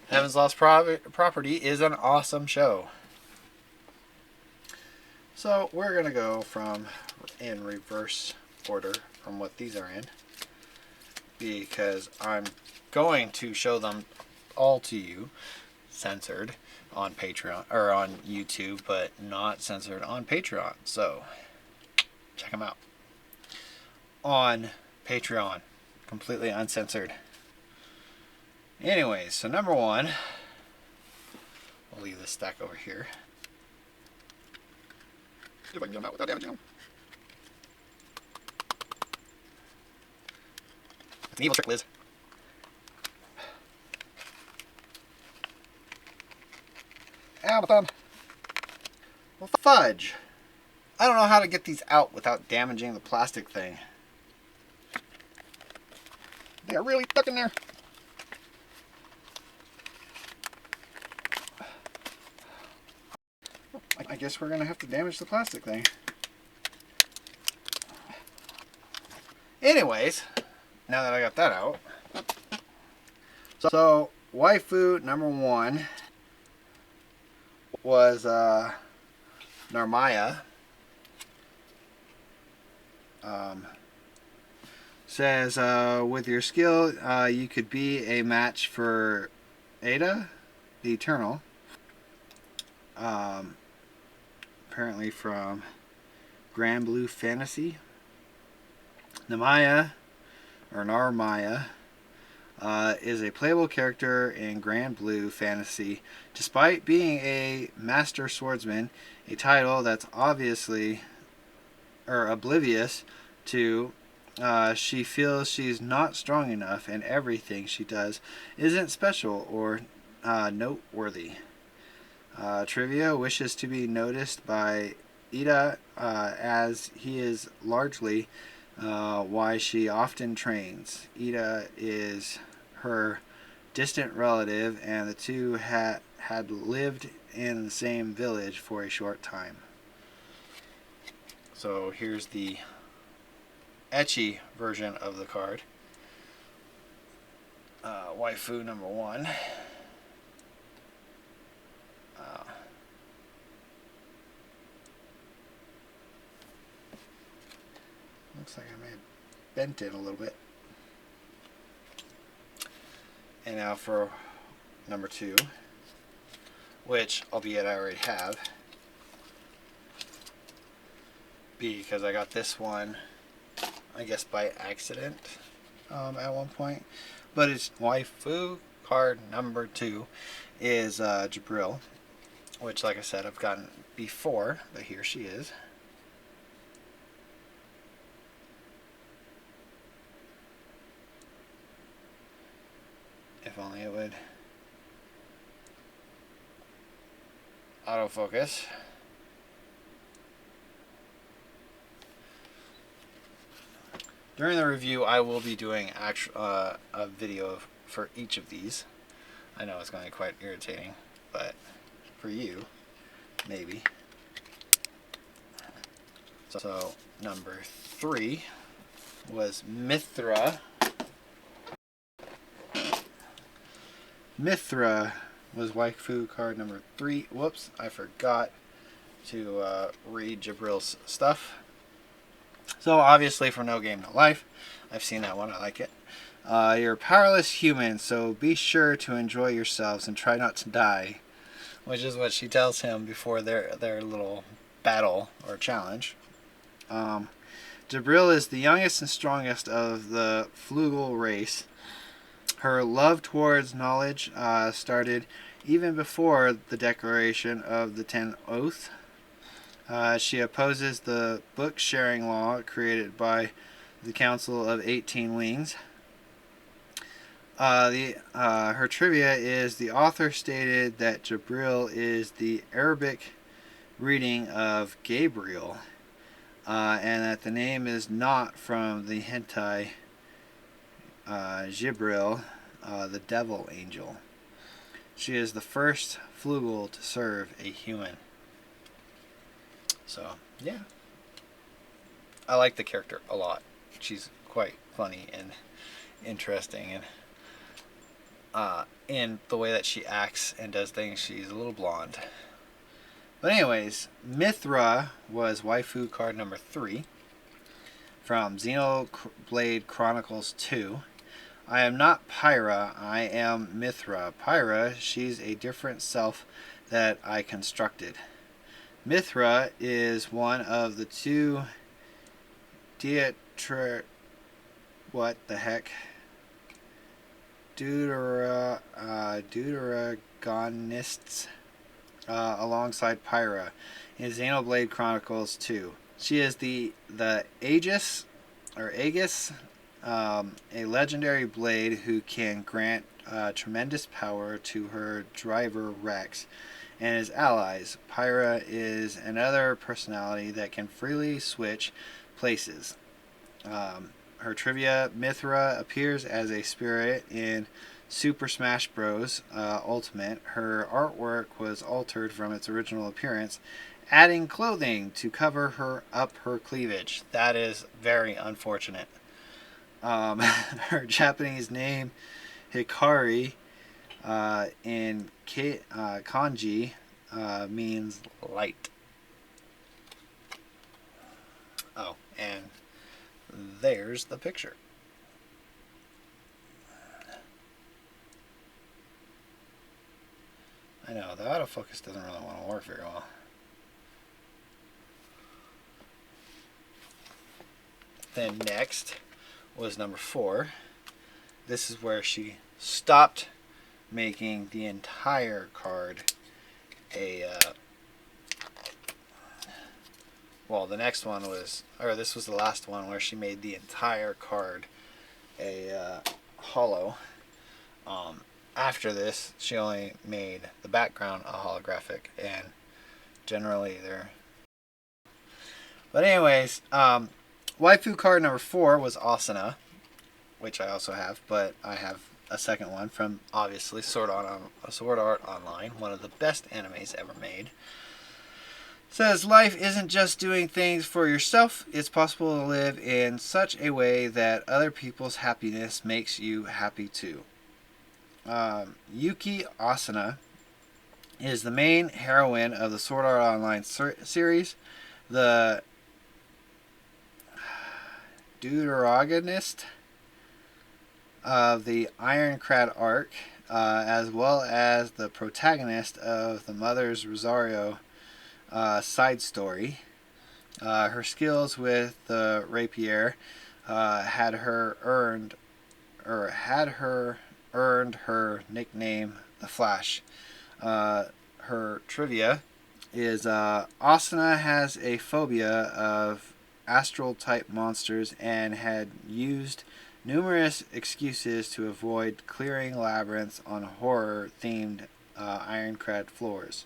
Heaven's Lost Property is an awesome show. So we're going to go from in reverse order from what these are in, because I'm going to show them all to you censored on Patreon, or on YouTube, but not censored on Patreon. So check them out on Patreon, completely uncensored. Anyways, so number 1, we'll leave this stack over here. See if I can get them out without damaging them. It's an evil trick, Liz. Ow, my thumb. Well, fudge. I don't know how to get these out without damaging the plastic thing. They are really stuck in there. I guess we're going to have to damage the plastic thing. Anyways, now that I got that out. So waifu number 1 was Narmaya. Says, with your skill, you could be a match for Ada, the Eternal. Apparently from Grand Blue Fantasy. Narmaya is a playable character in Grand Blue Fantasy. Despite being a Master Swordsman, a title that's obviously, or oblivious to, she feels she's not strong enough, and everything she does isn't special or noteworthy. Trivia: wishes to be noticed by Ida, as he is largely why she often trains. Ida is her distant relative, and the two had lived in the same village for a short time. So here's the ecchi version of the card. Waifu number 1. Looks like I may have bent it a little bit. And now for number 2, which, albeit I already have, because I got this one, I guess by accident at one point. But it's Wiafu Card number 2 is Jibril, which, like I said, I've gotten before, but here she is. If only it would autofocus. During the review, I will be doing a video for each of these. I know it's going to be quite irritating, but for you, maybe. So number 3 was Mythra. Mythra was Wiafu Card number 3. Whoops, I forgot to read Jibril's stuff. So obviously for No Game No Life, I've seen that one, I like it. You're a powerless human, so be sure to enjoy yourselves and try not to die. Which is what she tells him before their little battle or challenge. Jibril is the youngest and strongest of the Flugel race. Her love towards knowledge started even before the declaration of the 10 Oaths. She opposes the book sharing law created by the Council of 18 Wings. Her trivia is the author stated that Jibril is the Arabic reading of Gabriel, and that the name is not from the hentai Jibril, the devil angel. She is the first Flugel to serve a human. So, yeah. I like the character a lot. She's quite funny and interesting, and in the way that she acts and does things, she's a little blonde. But anyways, Mythra was Wiafu Card number 3 from Xenoblade Chronicles 2. I am not Pyra, I am Mythra. Pyra, she's a different self that I constructed. Mythra is one of the 2 what the heck? Deuteragonists alongside Pyra in Xenoblade Chronicles 2. She is the Aegis, a legendary blade who can grant tremendous power to her driver Rex and his allies. Pyra is another personality that can freely switch places. Her trivia: Mythra appears as a spirit in Super Smash Bros. Ultimate. Her artwork was altered from its original appearance, adding clothing to cover her cleavage. That is very unfortunate. Her Japanese name, Hikari, in kanji, means light. Oh, and there's the picture. I know, the autofocus doesn't really want to work very well. Then next was number 4. This is where she stopped making the entire card well, the next one was, or this was the last one where she made the entire card a holo. After this, she only made the background a holographic, and generally they're... But anyways, Wiafu Card number 4 was Asuna, which I also have, but I have a second one from, obviously, Sword Art Online, one of the best animes ever made. Says, life isn't just doing things for yourself. It's possible to live in such a way that other people's happiness makes you happy too. Yuki Asuna is the main heroine of the Sword Art Online series. The deuteragonist of the Ironclad arc, as well as the protagonist of the Mother's Rosario side story. Her skills with the rapier had her earned her nickname the Flash. Her trivia is Asuna has a phobia of astral type monsters and had used numerous excuses to avoid clearing labyrinths on horror themed Ironclad floors.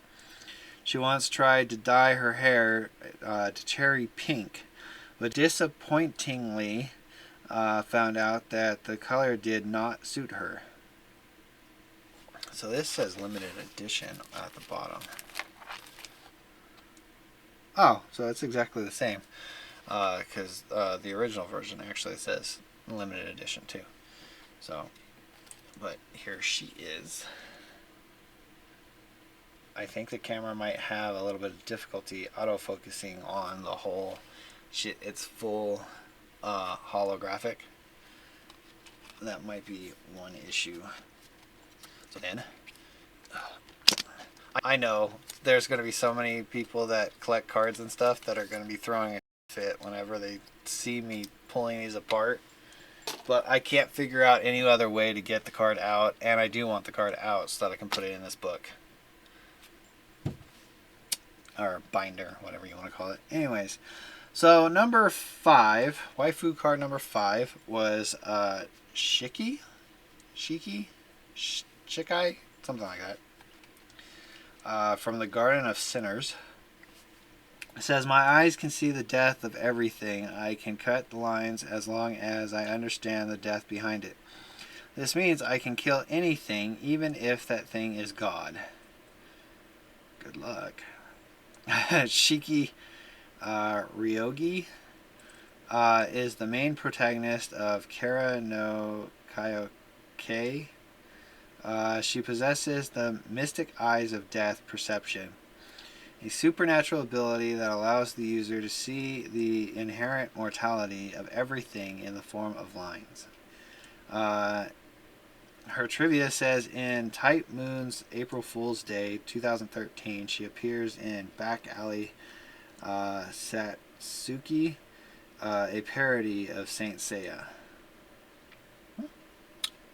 She once tried to dye her hair to cherry pink, but disappointingly found out that the color did not suit her. So this says limited edition at the bottom. Oh, so it's exactly the same. because the original version actually says limited edition too. So, but here she is. I think the camera might have a little bit of difficulty autofocusing on the whole shit. It's full holographic. That might be one issue. So then, I know there's going to be so many people that collect cards and stuff that are going to be throwing a fit whenever they see me pulling these apart. But I can't figure out any other way to get the card out, and I do want the card out so that I can put it in this book. Or binder, whatever you want to call it. Anyways, so number 5, waifu card number 5 was Shiki? Shikai? Something like that. From the Garden of Sinners. It says, my eyes can see the death of everything. I can cut the lines as long as I understand the death behind it. This means I can kill anything, even if that thing is God. Good luck. Shiki Ryogi is the main protagonist of Kara no Kaioke. She possesses the mystic eyes of death perception, a supernatural ability that allows the user to see the inherent mortality of everything in the form of lines. Her trivia says in Type Moon's April Fool's Day 2013, she appears in Back Alley Satsuki, a parody of Saint Seiya.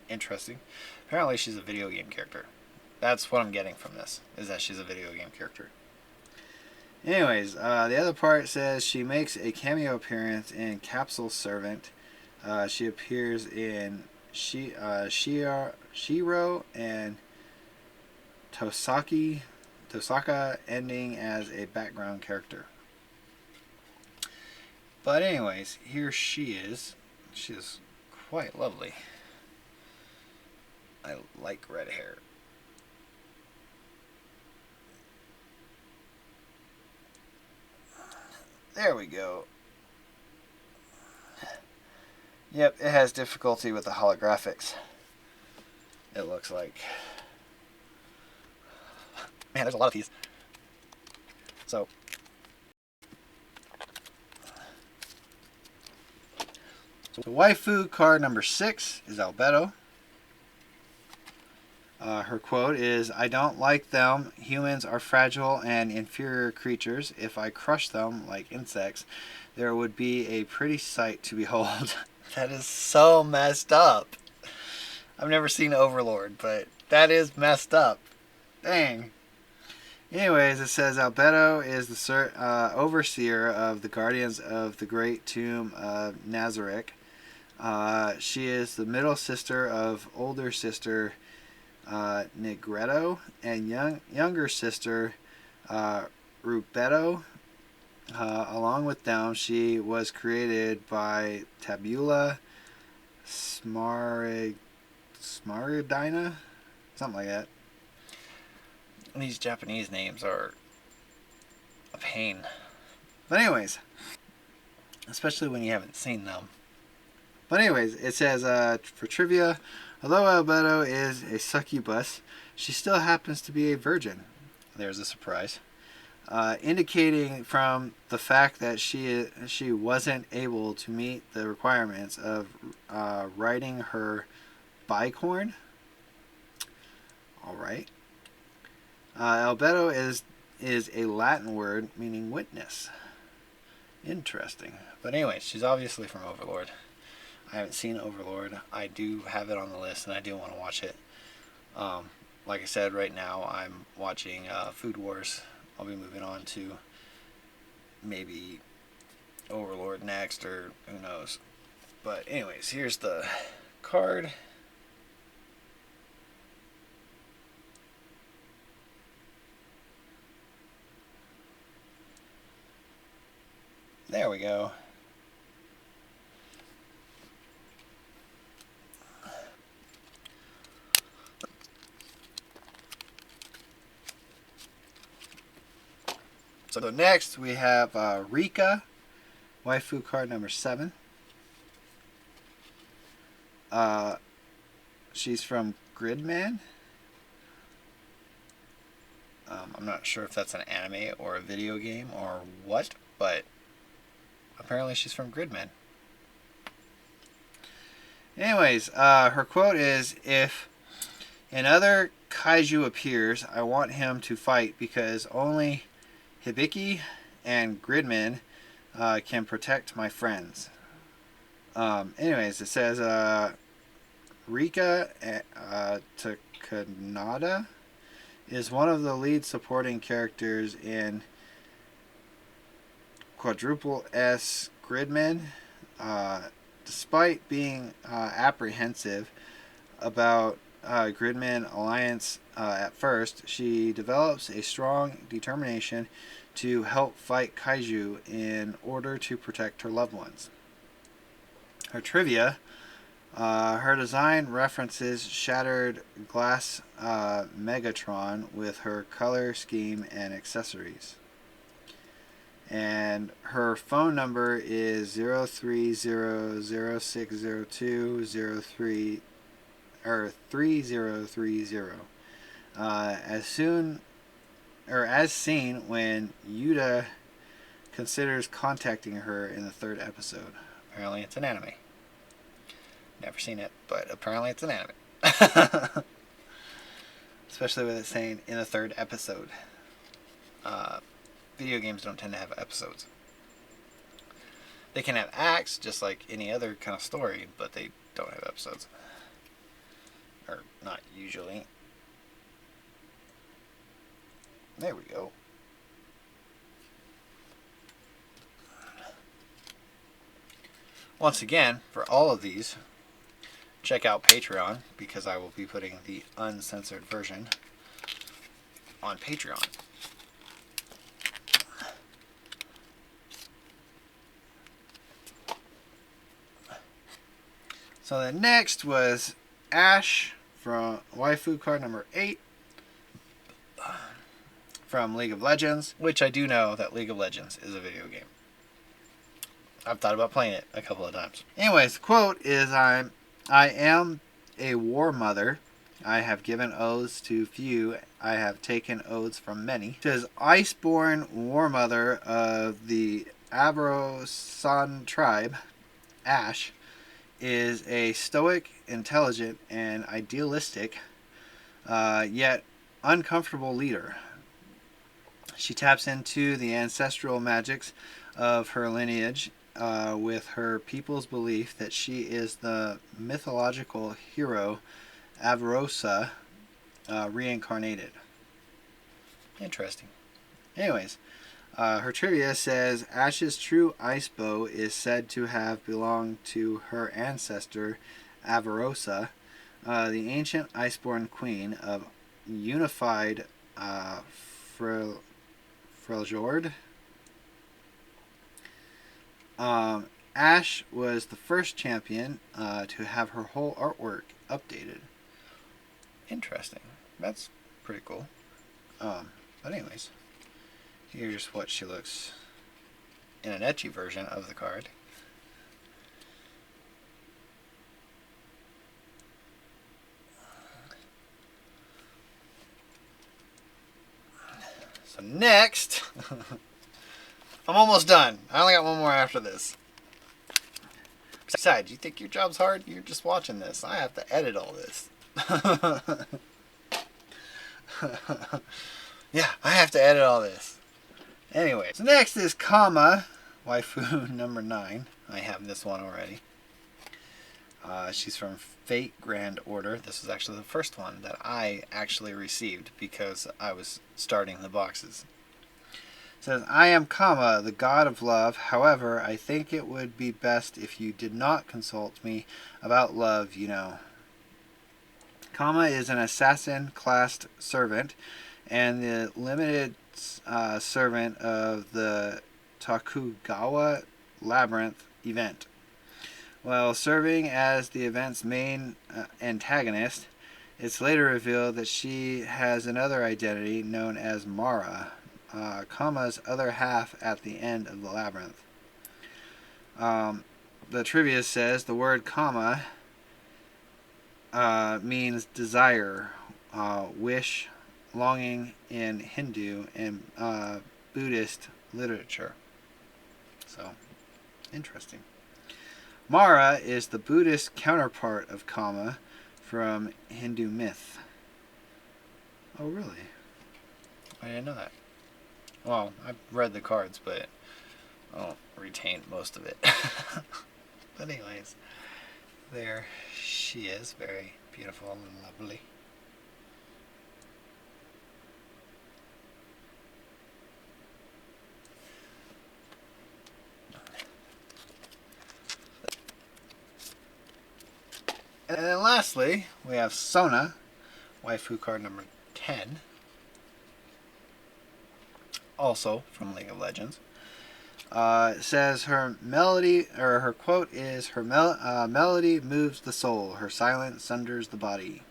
Interesting. Apparently she's a video game character. That's what I'm getting from this, is that she's a video game character. Anyways, the other part says she makes a cameo appearance in Capsule Servant. She appears in Shiro and Tosaka, ending as a background character. But anyways, here she is. She is quite lovely. I like red hair. There we go. Yep, it has difficulty with the holographics. It looks like. Man, there's a lot of these. So waifu card number 6 is Albedo. Her quote is, I don't like them. Humans are fragile and inferior creatures. If I crush them like insects, there would be a pretty sight to behold. That is so messed up. I've never seen Overlord, but that is messed up. Dang. Anyways, it says Albedo is the overseer of the Guardians of the Great Tomb of Nazarick. She is the middle sister of older sister Negretto and younger sister Rubeto. Along with them, she was created by Tabula Smaridina, something like that. These Japanese names are a pain. But anyways, especially when you haven't seen them. But anyways, it says for trivia, although Albedo is a succubus, she still happens to be a virgin. There's a surprise. Indicating from the fact that she wasn't able to meet the requirements of riding her bicorn. All right. Albedo is a Latin word meaning witness. Interesting. But anyway, she's obviously from Overlord. I haven't seen Overlord. I do have it on the list, and I do want to watch it. Like I said, right now I'm watching Food Wars. I'll be moving on to maybe Overlord next, or who knows. But anyways, here's the card. There we go. So next we have Rikka. Waifu card number 7. She's from Gridman. I'm not sure if that's an anime or a video game or what, but apparently she's from Gridman. Anyways, her quote is, "If another kaiju appears, I want him to fight because only Hibiki and Gridman can protect my friends." Anyways, it says Rikka Takanada is one of the lead supporting characters in Quadruple S Gridman. Despite being apprehensive about Gridman Alliance at first, she develops a strong determination to help fight kaiju in order to protect her loved ones. Her trivia: her design references Shattered Glass Megatron with her color scheme and accessories. And her phone number is 030060203 or 3030. As seen when Yuta considers contacting her in the 3rd episode. Apparently it's an anime. Never seen it, but apparently it's an anime. Especially with it saying in the 3rd episode. Video games don't tend to have episodes. They can have acts, just like any other kind of story, but they don't have episodes. Or not usually. There we go. Once again, for all of these, check out Patreon, because I will be putting the uncensored version on Patreon. So the next was Ashe from Waifu card number 8 from League of Legends, which I do know that League of Legends is a video game. I've thought about playing it a couple of times. Anyways, the quote is, I am a war mother. I have given oaths to few. I have taken oaths from many. It says, Iceborn war mother of the Abrosan tribe, Ashe, is a stoic, intelligent, and idealistic, yet uncomfortable leader. She taps into the ancestral magics of her lineage with her people's belief that she is the mythological hero Avarosa reincarnated. Interesting. Anyways, her trivia says Ashe's true ice bow is said to have belonged to her ancestor Avarosa, the ancient iceborn queen of unified Freljord. Ashe was the first champion to have her whole artwork updated. Interesting. That's pretty cool. But anyways, here's what she looks in an ecchi version of the card. So next, I'm almost done. I only got one more after this. Besides, you think your job's hard? You're just watching this. I have to edit all this. Yeah, I have to edit all this. Anyway, so next is Kama, waifu number 9. I have this one already. She's from Fate Grand Order. This was actually the first one that I actually received because I was starting the boxes. It says, I am Kama, the god of love. However, I think it would be best if you did not consult me about love, you know. Kama is an assassin-classed servant and the limited servant of the Tokugawa Labyrinth event. While serving as the event's main antagonist, it's later revealed that she has another identity known as Mara, Kama's other half at the end of the labyrinth. The trivia says the word kama means desire, wish, longing in Hindu and Buddhist literature. So, interesting. Mara is the Buddhist counterpart of kama from Hindu myth. Oh, really? I didn't know that. Well, I've read the cards, but I don't retain most of it. But anyways, there she is. Very beautiful and lovely. And then lastly, we have Sona, Wiafu Card number 10. Also from League of Legends. It says her melody, or her quote is, her melody moves the soul, her silence sunders the body.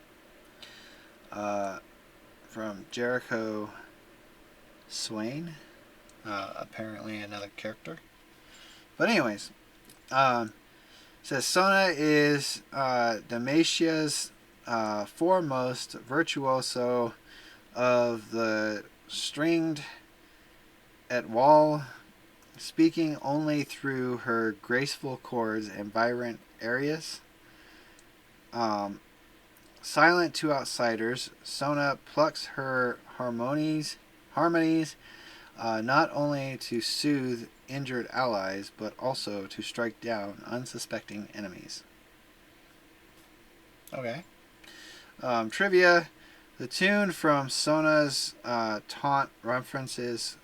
From Jericho Swain, apparently another character. But anyways, says Sona is Dalmatia's foremost virtuoso of the stringed at wall, speaking only through her graceful chords and vibrant arias. Silent to outsiders, Sona plucks her harmonies not only to soothe injured allies, but also to strike down unsuspecting enemies. Okay. Trivia. The tune from Sona's taunt references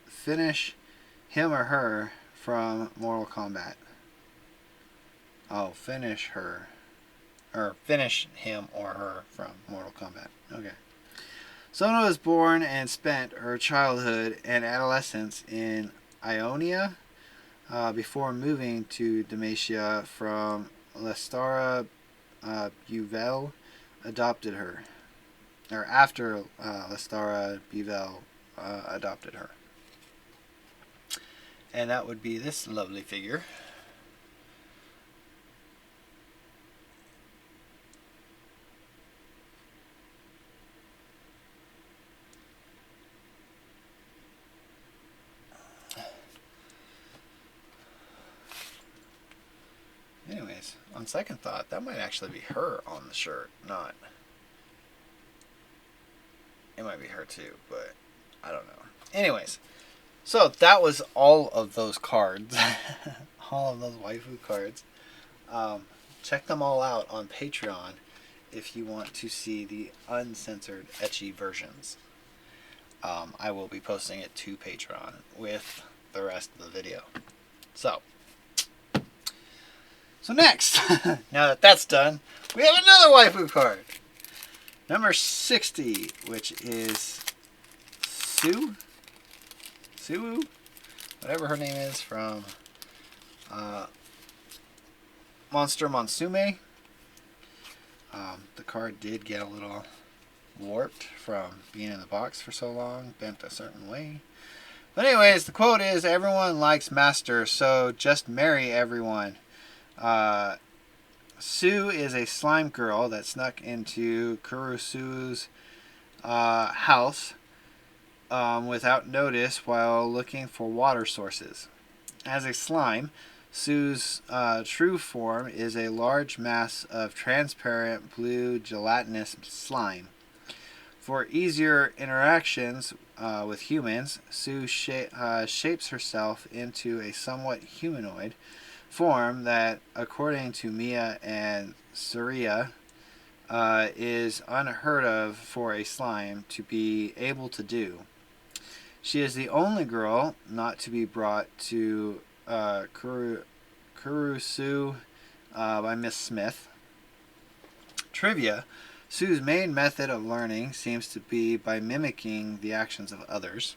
finish him or her from Mortal Kombat. Oh, finish her. Or finish him or her from Mortal Kombat. Okay. Sona was born and spent her childhood and adolescence in Ionia before moving to Dalmatia from Lestara. Buvel adopted her. Or after Lestara Buvel adopted her. And that would be this lovely figure. Anyways, on second thought, that might actually be her on the shirt, not... It might be her too, but I don't know. Anyways, so that was all of those cards. All of those waifu cards. Check them all out on Patreon if you want to see the uncensored ecchi versions. I will be posting it to Patreon with the rest of the video. So next, now that that's done, we have another waifu card. Number 60, which is Sue? Whatever her name is, from Monster Monsume. The card did get a little warped from being in the box for so long, bent a certain way. But anyways, the quote is, "Everyone likes Master, so just marry everyone." Sue is a slime girl that snuck into Kurusu's house without notice while looking for water sources. As a slime, Sue's true form is a large mass of transparent blue gelatinous slime. For easier interactions with humans, Sue shapes herself into a somewhat humanoid form that, according to Mia and Surya, is unheard of for a slime to be able to do. She is the only girl not to be brought to Kurusu by Miss Smith. Trivia. Sue's main method of learning seems to be by mimicking the actions of others.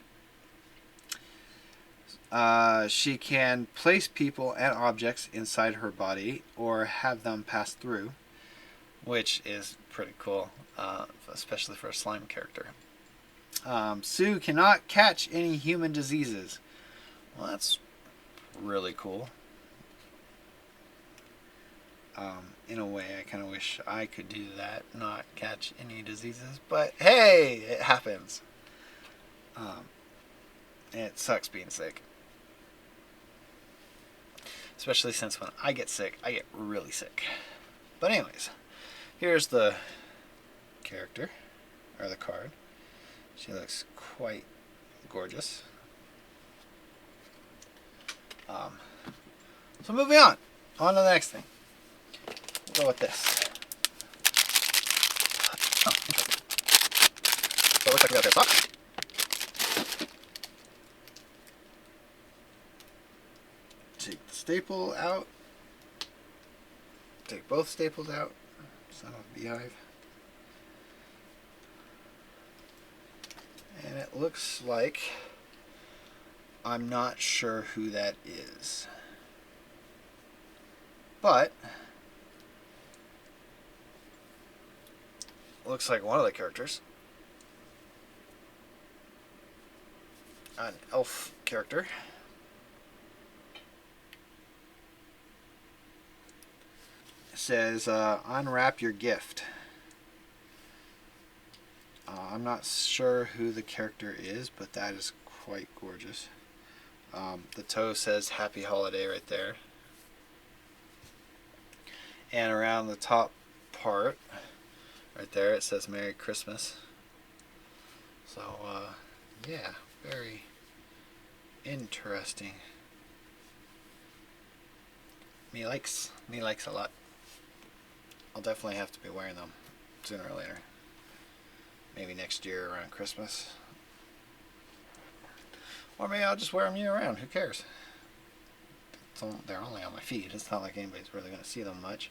She can place people and objects inside her body or have them pass through, which is pretty cool, especially for a slime character. Sue cannot catch any human diseases. Well, that's really cool. In a way, I kind of wish I could do that, not catch any diseases. But hey, it happens. And it sucks being sick. Especially since when I get sick, I get really sick. But anyways, here's the character, or the card. She looks quite gorgeous. So moving on to the next thing. We'll go with this. Oh, interesting. So it looks like we got a pair of socks. Take the staple out. Take both staples out. Son of a beehive. And it looks like I'm not sure who that is. But looks like one of the characters. An elf character. It says, unwrap your gift. I'm not sure who the character is, but that is quite gorgeous. The toe says happy holiday right there. And around the top part, right there, it says Merry Christmas. So, yeah, very interesting. Me likes a lot. I'll definitely have to be wearing them sooner or later. Maybe next year around Christmas. Or maybe I'll just wear them year round. Who cares? They're only on my feet. It's not like anybody's really going to see them much.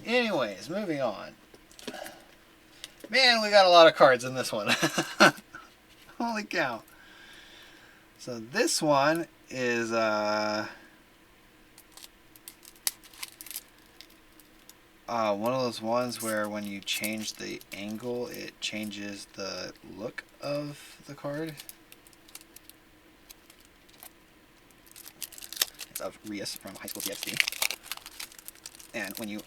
Anyways, moving on. Man, we got a lot of cards in this one. Holy cow. So this one is one of those ones where when you change the angle, it changes the look of the card. It's of Rias from High School DxD. And when you...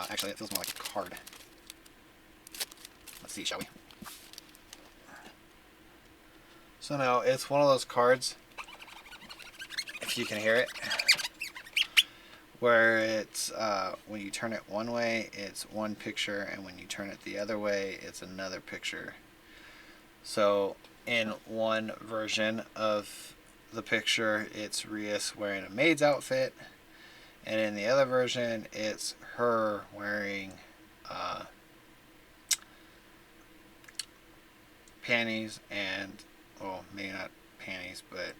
actually, it feels more like a card. Let's see, shall we? So now, it's one of those cards, if you can hear it, where it's, when you turn it one way, it's one picture, and when you turn it the other way, it's another picture. So, in one version of the picture, it's Rias wearing a maid's outfit, and in the other version, it's her wearing panties and, well, maybe not panties, but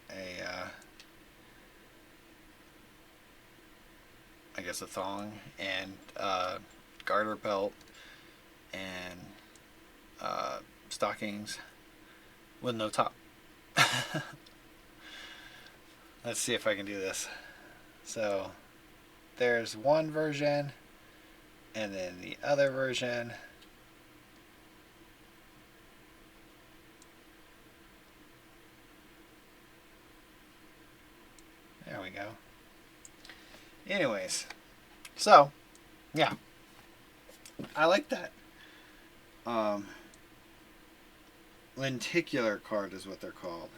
I guess a thong and garter belt and stockings with no top. Let's see if I can do this. So there's one version and then the other version. There we go. Anyways, so yeah, I like that. Lenticular card is what they're called.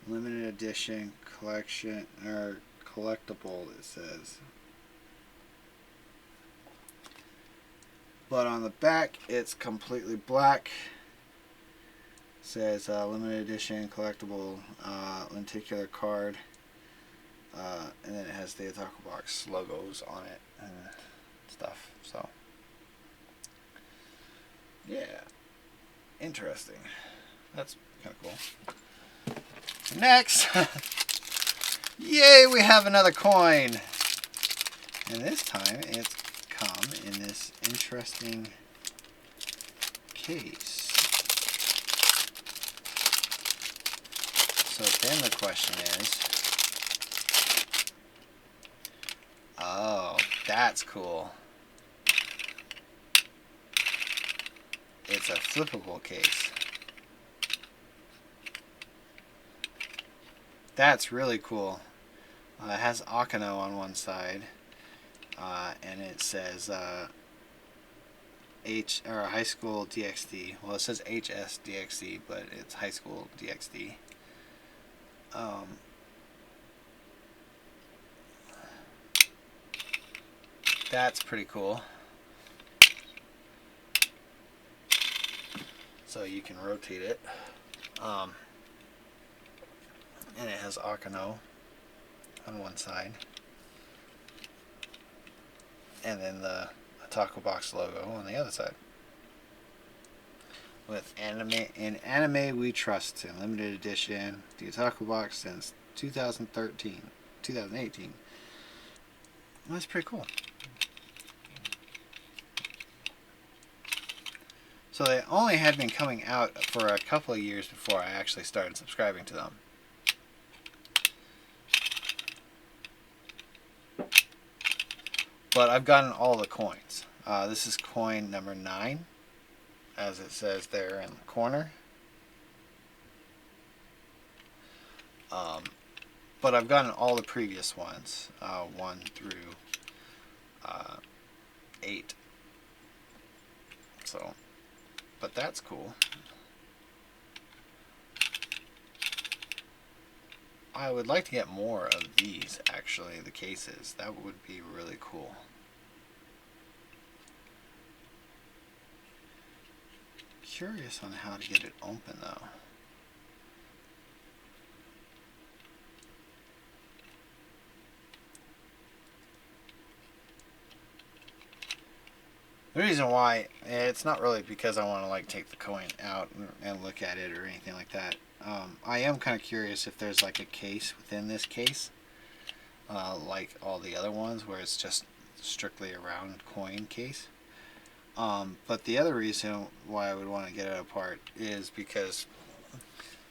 Limited edition collection or collectible, it says. But on the back, it's completely black. It says limited edition collectible lenticular card. And then it has the Otaku box logos on it and stuff. So, yeah, interesting. That's kind of cool. Next, yay, we have another coin. And this time it's come in this interesting case. So then the question is, oh, that's cool. It's a flippable case. That's really cool. It has Akano on one side, and it says High School DxD. Well, it says HS DxD, but it's High School DxD. That's pretty cool. So you can rotate it. And it has Akano on one side. And then the Otaku box logo on the other side. With anime we trust in limited edition, the Otaku box since 2018. That's pretty cool. So they only had been coming out for a couple of years before I actually started subscribing to them. But I've gotten all the coins. This is coin number 9, as it says there in the corner. But I've gotten all the previous ones, 1 through 8. So, but that's cool. I would like to get more of these, actually, the cases. That would be really cool. Curious on how to get it open, though. The reason why, it's not really because I want to like take the coin out and look at it or anything like that. I am kind of curious if there's like a case within this case, like all the other ones where it's just strictly a round coin case. But the other reason why I would want to get it apart is because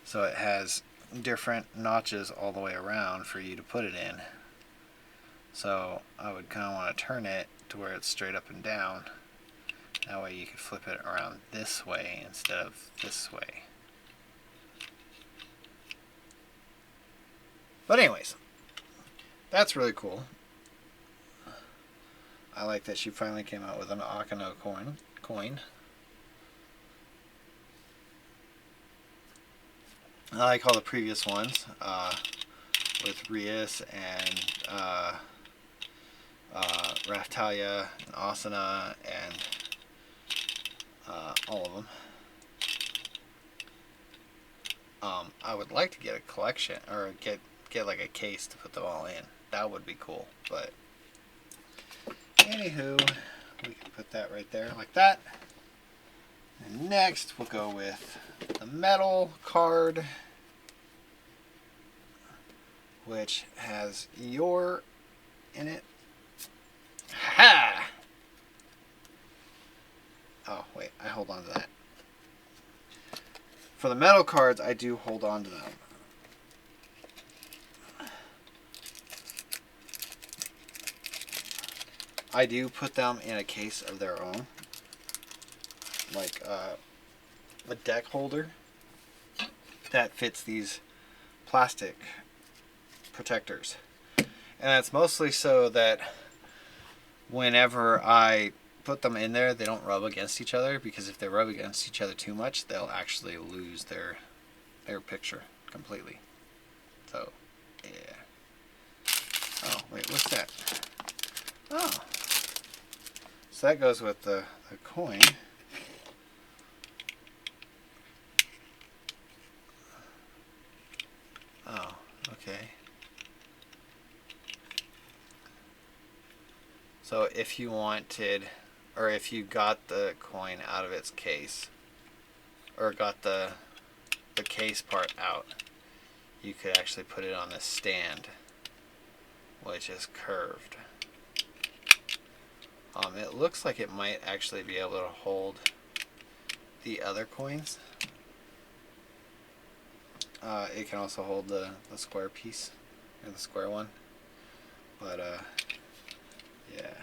so it has different notches all the way around for you to put it in. So I would kind of want to turn it to where it's straight up and down. That way you can flip it around this way instead of this way. But anyways, that's really cool. I like that she finally came out with an Akano coin. I like all the previous ones with Rias and Raftalia and Asuna and all of them. I would like to get a collection or get like a case to put them all in. That would be cool. But anywho, we can put that right there like that. And next we'll go with the metal card, which has your in it. Ha! Oh, wait, I hold on to that. For the metal cards, I do hold on to them. I do put them in a case of their own, like a deck holder that fits these plastic protectors. And that's mostly so that whenever I put them in there, they don't rub against each other, because if they rub against each other too much, they'll actually lose their picture completely. So, yeah. Oh, wait, what's that? Oh. So that goes with the coin. Oh, okay. So if you wanted, or if you got the coin out of its case, or got the case part out, you could actually put it on this stand, which is curved. It looks like it might actually be able to hold the other coins. It can also hold the square piece, or the square one. But, yeah.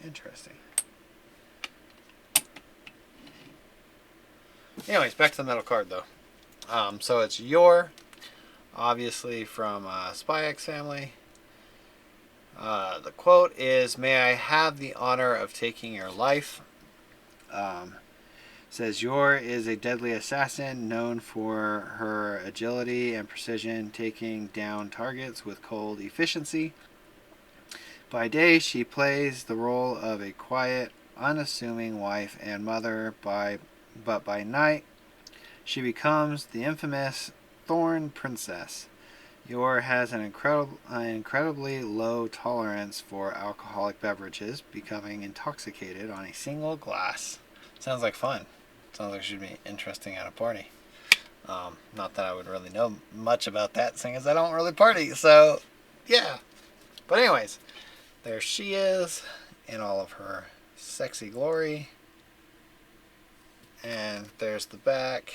Interesting. Anyways, back to the metal card though. So it's your obviously from Spy X family. The quote is, "May I have the honor of taking your life?" Says, Yor is a deadly assassin known for her agility and precision, taking down targets with cold efficiency. By day, she plays the role of a quiet, unassuming wife and mother, but by night, she becomes the infamous Thorn Princess. Yor has an incredibly low tolerance for alcoholic beverages, becoming intoxicated on a single glass. Sounds like fun. Sounds like it should be interesting at a party. Not that I would really know much about that, seeing as I don't really party, so yeah. But anyways, there she is in all of her sexy glory. And there's the back.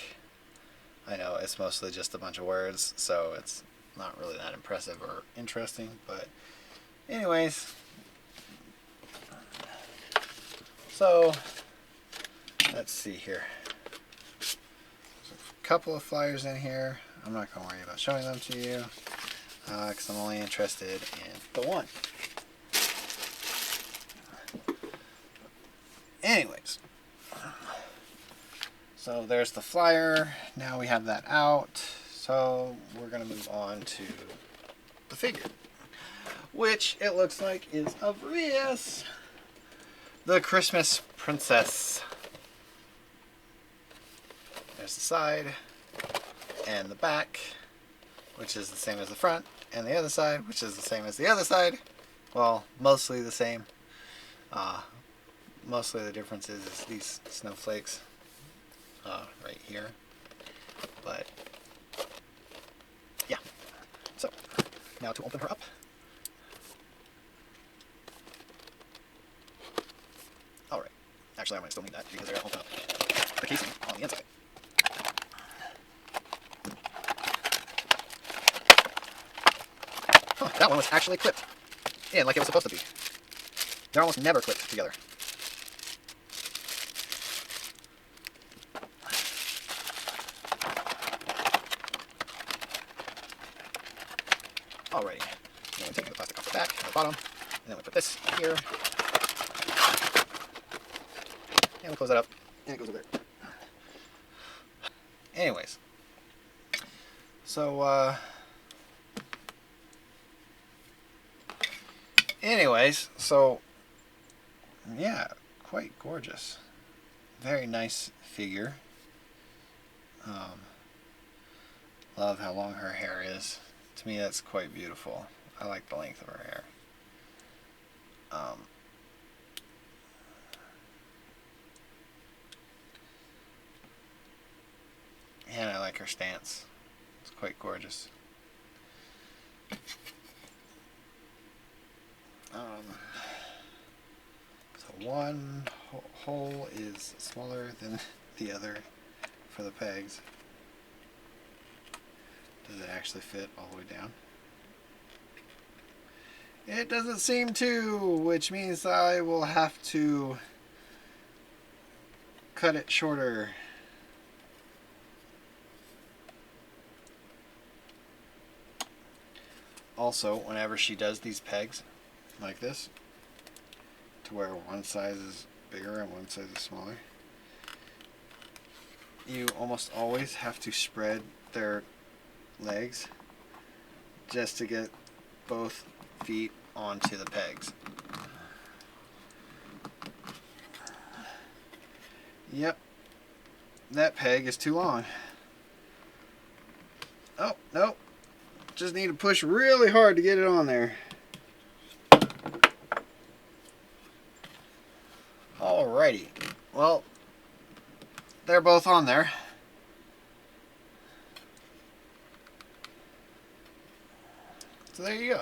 I know it's mostly just a bunch of words, so it's not really that impressive or interesting, but anyways. So let's see here. There's a couple of flyers in here. I'm not going to worry about showing them to you because I'm only interested in the one. Anyways, so there's the flyer. Now we have that out. So we're going to move on to the figure, which it looks like is of Rias, the Christmas Princess. There's the side and the back, which is the same as the front, and the other side, which is the same as the other side. Well, mostly the same. Mostly the difference is these snowflakes right here. But yeah. So now to open her up. All right. Actually, I might still need that because I gotta open up the casing on the inside. Huh, that one was actually clipped in like it was supposed to be. They're almost never clipped together. Alrighty. Now we're taking the plastic off the back and the bottom, and then we put this here. And we close that up, and it goes over there. Anyways. So, yeah, quite gorgeous. Very nice figure. Love how long her hair is. To me, that's quite beautiful. I like the length of her hair. And I like her stance. It's quite gorgeous. So one hole is smaller than the other for the pegs. Does it actually fit all the way down? It doesn't seem to, which means I will have to cut it shorter. Also, whenever she does these pegs like this, to where one size is bigger and one size is smaller, you almost always have to spread their legs just to get both feet onto the pegs. Yep, that peg is too long. Oh, nope. Just need to push really hard to get it on there. Alrighty. Well, they're both on there. So there you go.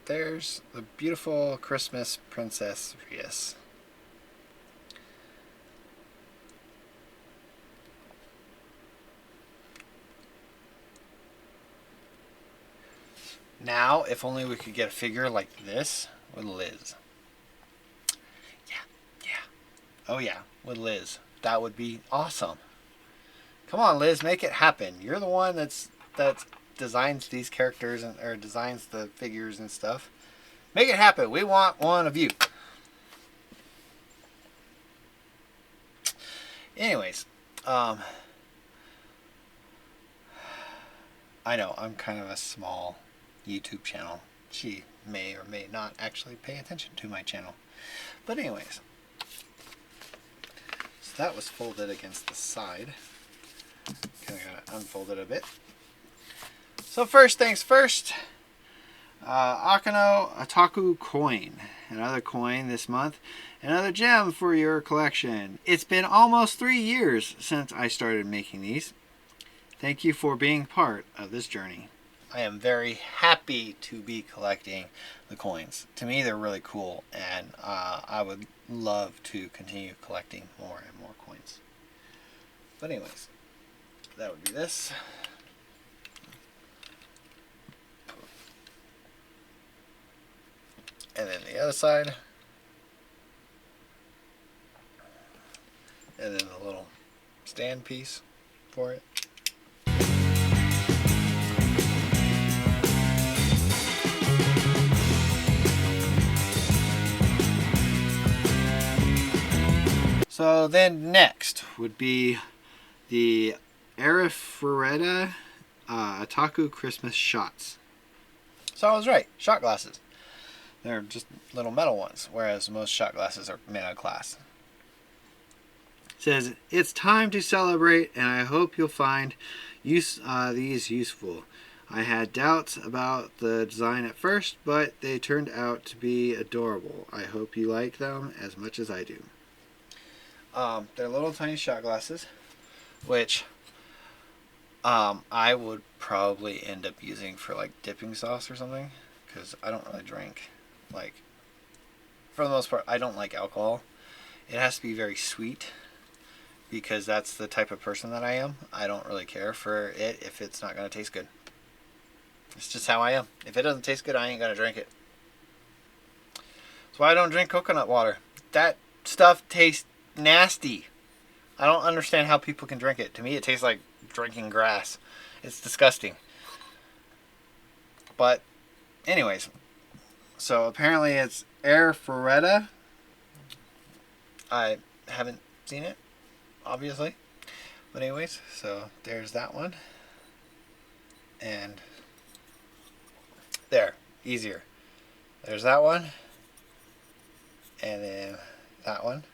There's the beautiful Christmas Princess Rias. Now, if only we could get a figure like this with Liz. Yeah. Oh yeah, with Liz. That would be awesome. Come on, Liz, make it happen. You're the one that designs these characters or designs the figures and stuff. Make it happen. We want one of you. Anyways, I know I'm kind of a small YouTube channel. She may or may not actually pay attention to my channel. But anyways, so that was folded against the side. Kind of gotta unfold it a bit. So first things first, Otaku coin. Another coin this month. Another gem for your collection. It's been almost 3 years since I started making these. Thank you for being part of this journey. I am very happy to be collecting the coins. To me, they're really cool, and I would love to continue collecting more and more coins. But anyways, that would be this. And then the other side. And then the little stand piece for it. So then next would be the Arifureta Otaku Christmas shots. So I was right, shot glasses. They're just little metal ones, whereas most shot glasses are made out of glass. It says, it's time to celebrate, and I hope you'll find these useful. I had doubts about the design at first, but they turned out to be adorable. I hope you like them as much as I do. They're little tiny shot glasses, which I would probably end up using for like dipping sauce or something, because I don't really drink. Like, for the most part, I don't like alcohol. It has to be very sweet, because that's the type of person that I am. I don't really care for it if it's not going to taste good. It's just how I am. If it doesn't taste good, I ain't going to drink it. That's why I don't drink coconut water. That stuff tastes nasty. I don't understand how people can drink it. To me, it tastes like drinking grass. It's disgusting. But anyways, so apparently it's Arifureta. I haven't seen it, obviously. But anyways, so there's that one. And there, easier. There's that one. And then that one.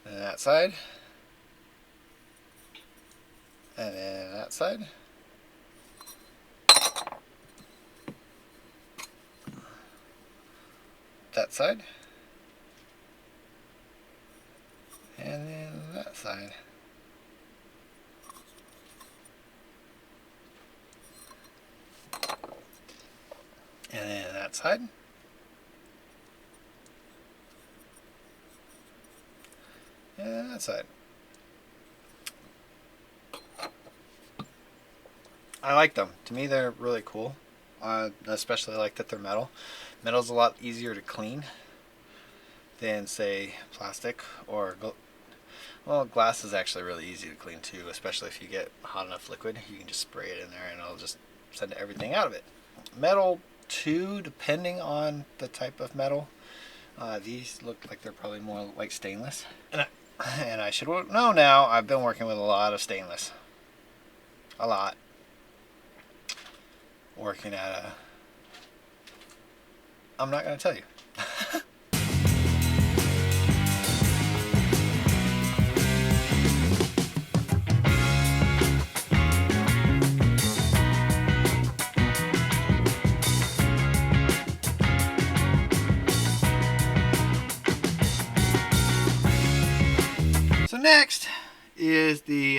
And that side. And then that side. That side. And then that side. And then that side. And then that side. I like them. To me, they're really cool. Especially like that they're metal. Metal's a lot easier to clean than, say, plastic or well, glass is actually really easy to clean too, especially if you get hot enough liquid. You can just spray it in there and it'll just send everything out of it. Metal too, depending on the type of metal. These look like they're probably more like stainless. And I should know now, I've been working with a lot of stainless. A lot. Working at a... I'm not going to tell you. So next is the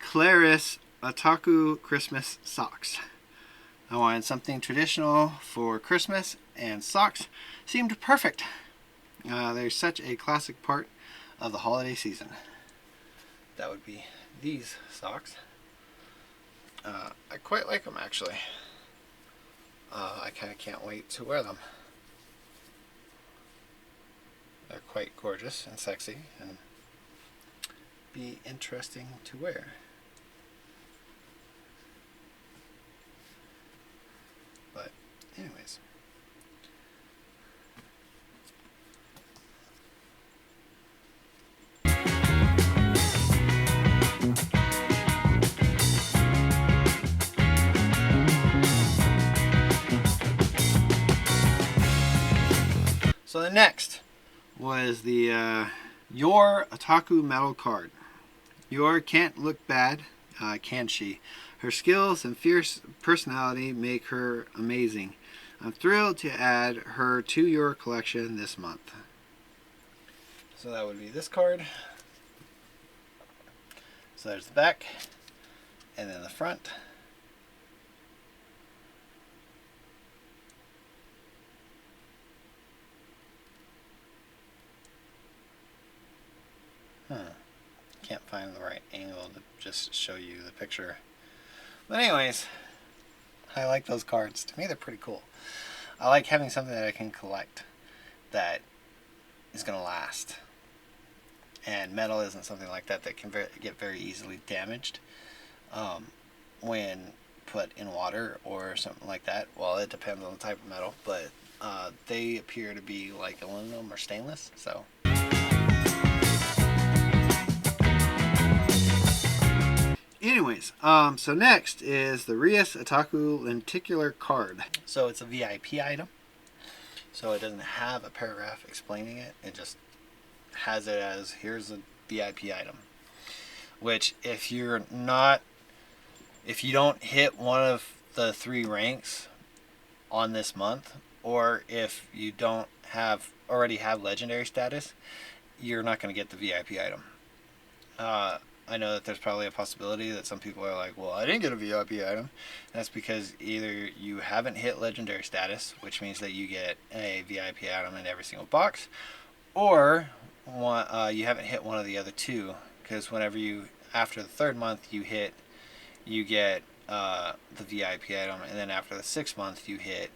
Klarus Otaku Christmas socks. I wanted something traditional for Christmas, and socks seemed perfect. They're such a classic part of the holiday season. That would be these socks. I quite like them actually. I kind of can't wait to wear them. They're quite gorgeous and sexy and be interesting to wear. But anyways. So the next was the Your Otaku Metal card. Your can't look bad, can she? Her skills and fierce personality make her amazing. I'm thrilled to add her to your collection this month. So that would be this card. So there's the back, and then the front. Can't find the right angle to just show you the picture. But anyways, I like those cards. To me, they're pretty cool. I like having something that I can collect that is going to last. And metal isn't something like that that can get very easily damaged when put in water or something like that. Well, it depends on the type of metal, but they appear to be like aluminum or stainless, so... Anyways, so next is the Rias Otaku Lenticular card. So it's a VIP item. So it doesn't have a paragraph explaining it. It just has it as, here's a VIP item. Which, if you don't hit one of the 3 ranks on this month, or if you don't already have legendary status, you're not going to get the VIP item. I know that there's probably a possibility that some people are like, well, I didn't get a VIP item. That's because either you haven't hit legendary status, which means that you get a VIP item in every single box, or you haven't hit one of the other 2, because whenever after the 3rd month you get the VIP item, and then after the 6th month you hit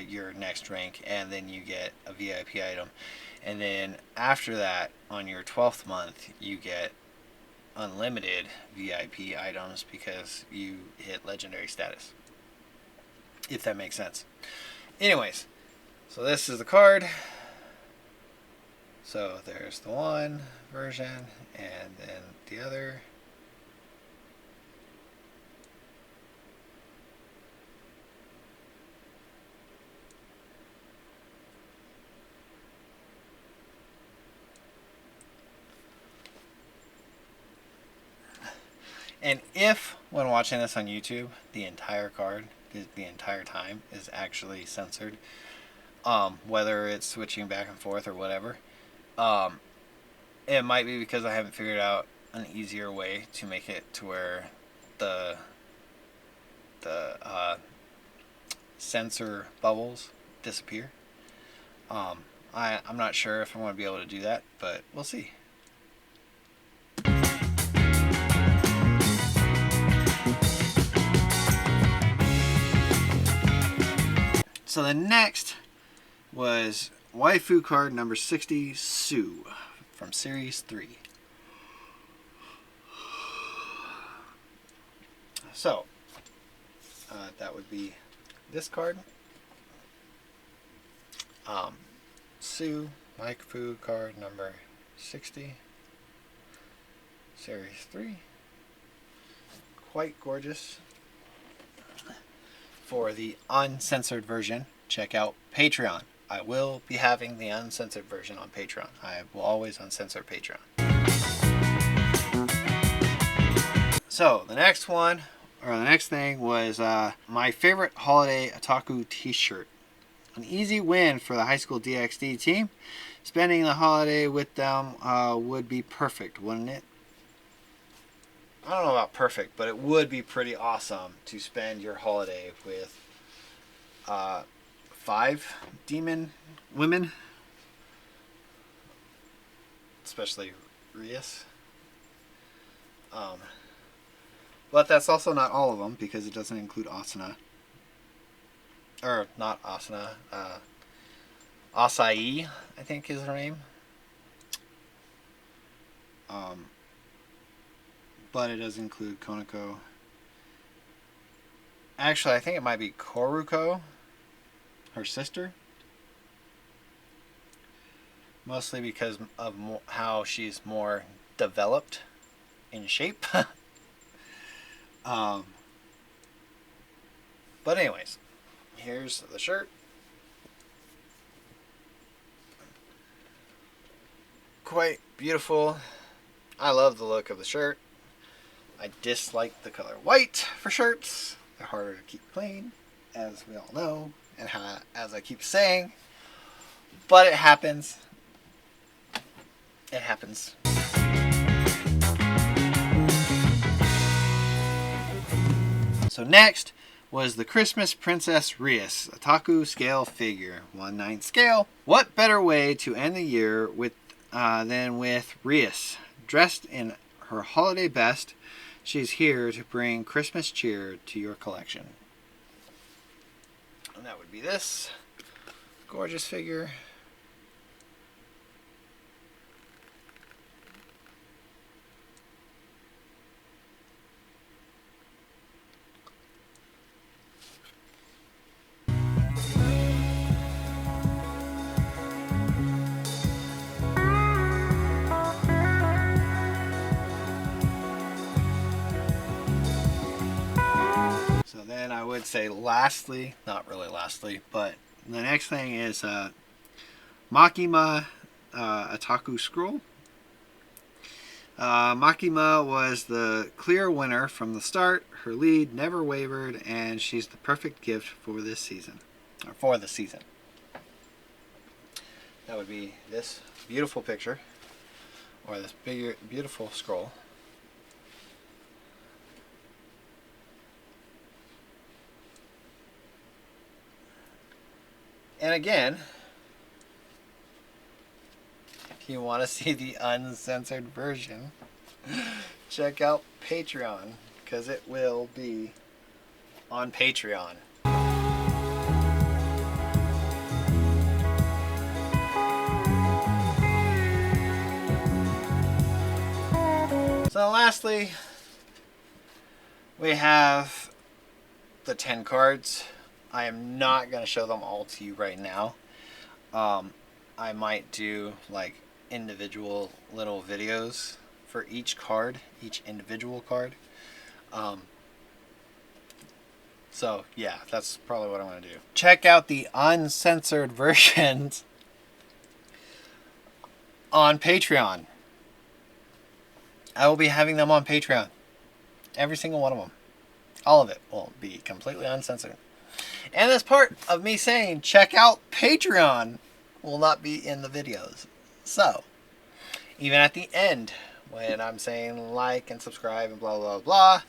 your next rank, and then you get a VIP item, and then after that, on your 12th month, you get unlimited VIP items because you hit legendary status, if that makes sense. Anyways, so this is the card. So there's the one version and then the other. And if, when watching this on YouTube, the entire card, the entire time, is actually censored, whether it's switching back and forth or whatever, it might be because I haven't figured out an easier way to make it to where the censor bubbles disappear. I'm not sure if I'm going to be able to do that, but we'll see. So the next was Wiafu Card number 60, Sue, from Series 3. So, that would be this card. Sue, Wiafu Card number 60, Series 3. Quite gorgeous. For the uncensored version, check out Patreon. I will be having the uncensored version on Patreon. I will always uncensor Patreon. So the next one, or the next thing, was my favorite holiday Otaku t-shirt. An easy win for the high school DxD team. Spending the holiday with them would be perfect, wouldn't it? I don't know about perfect, but it would be pretty awesome to spend your holiday with 5 demon women, especially Rias. But that's also not all of them, because it doesn't include Asuna. Or not Asuna, Acai, I think is her name. But it does include Koneko. Actually, I think it might be Koruko, her sister. Mostly because of how she's more developed in shape. But anyways, here's the shirt. Quite beautiful. I love the look of the shirt. I dislike the color white for shirts. They're harder to keep clean, as we all know, and as I keep saying. But it happens. It happens. So next was the Christmas Princess Rias, Otaku scale figure, 1/9 scale. What better way to end the year than with Rias, dressed in her holiday best? She's here to bring Christmas cheer to your collection. And that would be this gorgeous figure. So then I would say lastly, not really lastly, but the next thing is Makima Otaku scroll. Makima was the clear winner from the start. Her lead never wavered, and she's the perfect gift for this season, or for the season. That would be this beautiful picture, or this beautiful scroll. And again, if you want to see the uncensored version, check out Patreon, because it will be on Patreon. So lastly, we have the 10 cards. I am not going to show them all to you right now. I might do like individual little videos for each card, each individual card. So yeah, that's probably what I'm going to do. Check out the uncensored versions on Patreon. I will be having them on Patreon. Every single one of them. All of it will be completely uncensored. And as part of me saying, check out Patreon, will not be in the videos. So, even at the end, when I'm saying like and subscribe and blah, blah, blah,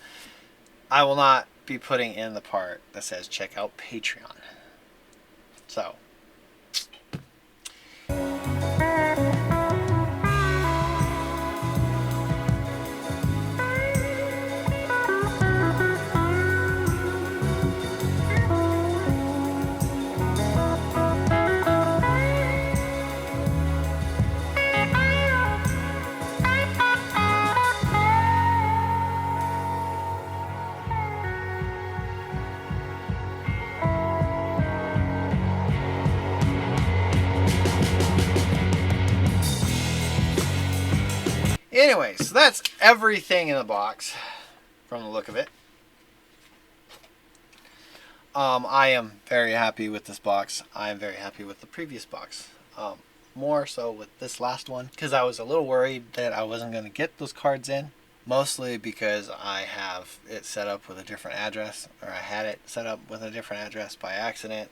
I will not be putting in the part that says check out Patreon. So, anyways, so that's everything in the box from the look of it. I am very happy with this box. I am very happy with the previous box. More so with this last one, because I was a little worried that I wasn't going to get those cards in. Mostly because I have it set up with a different address, or I had it set up with a different address by accident.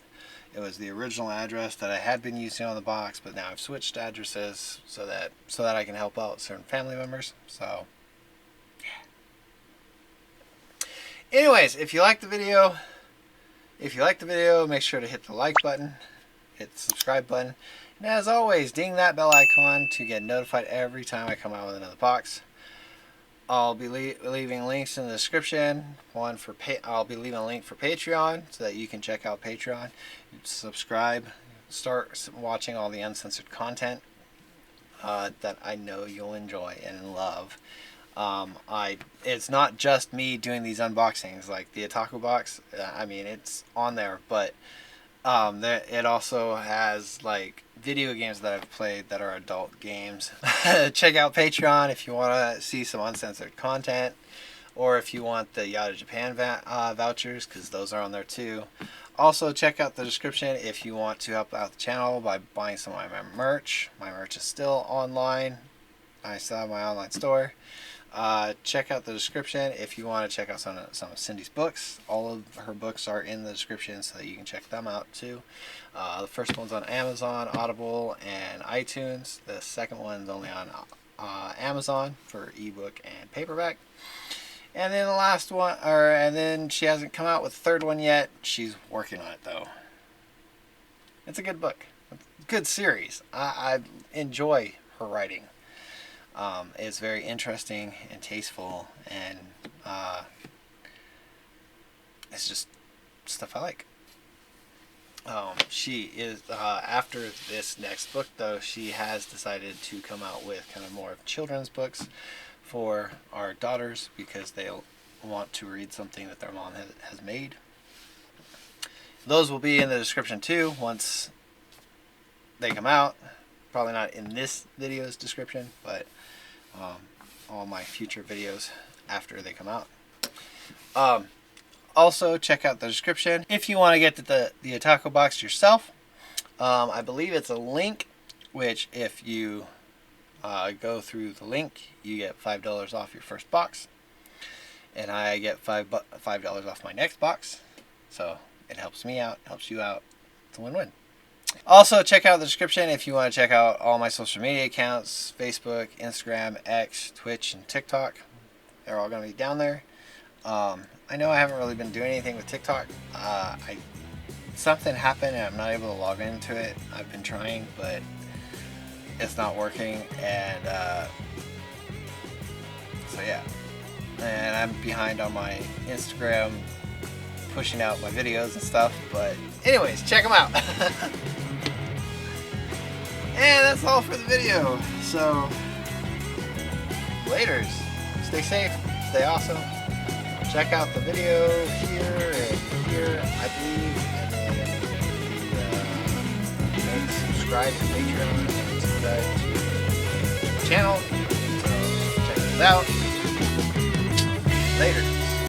It was the original address that I had been using on the box, but now I've switched addresses so that I can help out certain family members. So, yeah. Anyways, if you like the video, make sure to hit the like button, hit the subscribe button, and as always, ding that bell icon to get notified every time I come out with another box. I'll be leaving links in the description. I'll be leaving a link for Patreon so that you can check out Patreon. Subscribe start watching all the uncensored content that I know you'll enjoy and love. It's not just me doing these unboxings, like the Otaku box. I mean, it's on there, but it also has like video games that I've played that are adult games. Check out Patreon if you want to see some uncensored content, or if you want the Yada Japan vouchers, because those are on there too. Also, check out the description if you want to help out the channel by buying some of my merch. My merch is still online. I still have my online store. Check out the description if you want to check out some of Cindy's books. All of her books are in the description so that you can check them out too. The first one's on Amazon, Audible, and iTunes. The second one's only on Amazon for ebook and paperback. And then the last one, and then she hasn't come out with the third one yet. She's working on it though. It's a good book, good series. I enjoy her writing. It's very interesting and tasteful, and it's just stuff I like. She is after this next book though, she has decided to come out with kind of more of children's books for our daughters, because they'll want to read something that their mom has made. Those will be in the description too once they come out. Probably not in this video's description, but all my future videos after they come out. Also, check out the description if you want to get the Otaku box yourself. I believe it's a link, which if you go through the link, you get $5 off your first box, and I get $5 off my next box. So it helps me out, helps you out. It's a win-win. Also, check out the description if you want to check out all my social media accounts: Facebook, Instagram, X, Twitch, and TikTok. They're all going to be down there. I know I haven't really been doing anything with TikTok. Something happened and I'm not able to log into it. I've been trying, but it's not working, and so yeah. And I'm behind on my Instagram, pushing out my videos and stuff, but anyways, check them out. And that's all for the video. So, laters. Stay safe, stay awesome. Check out the video here and here, I believe, and subscribe to Patreon and subscribe to the channel. So check this out. Later.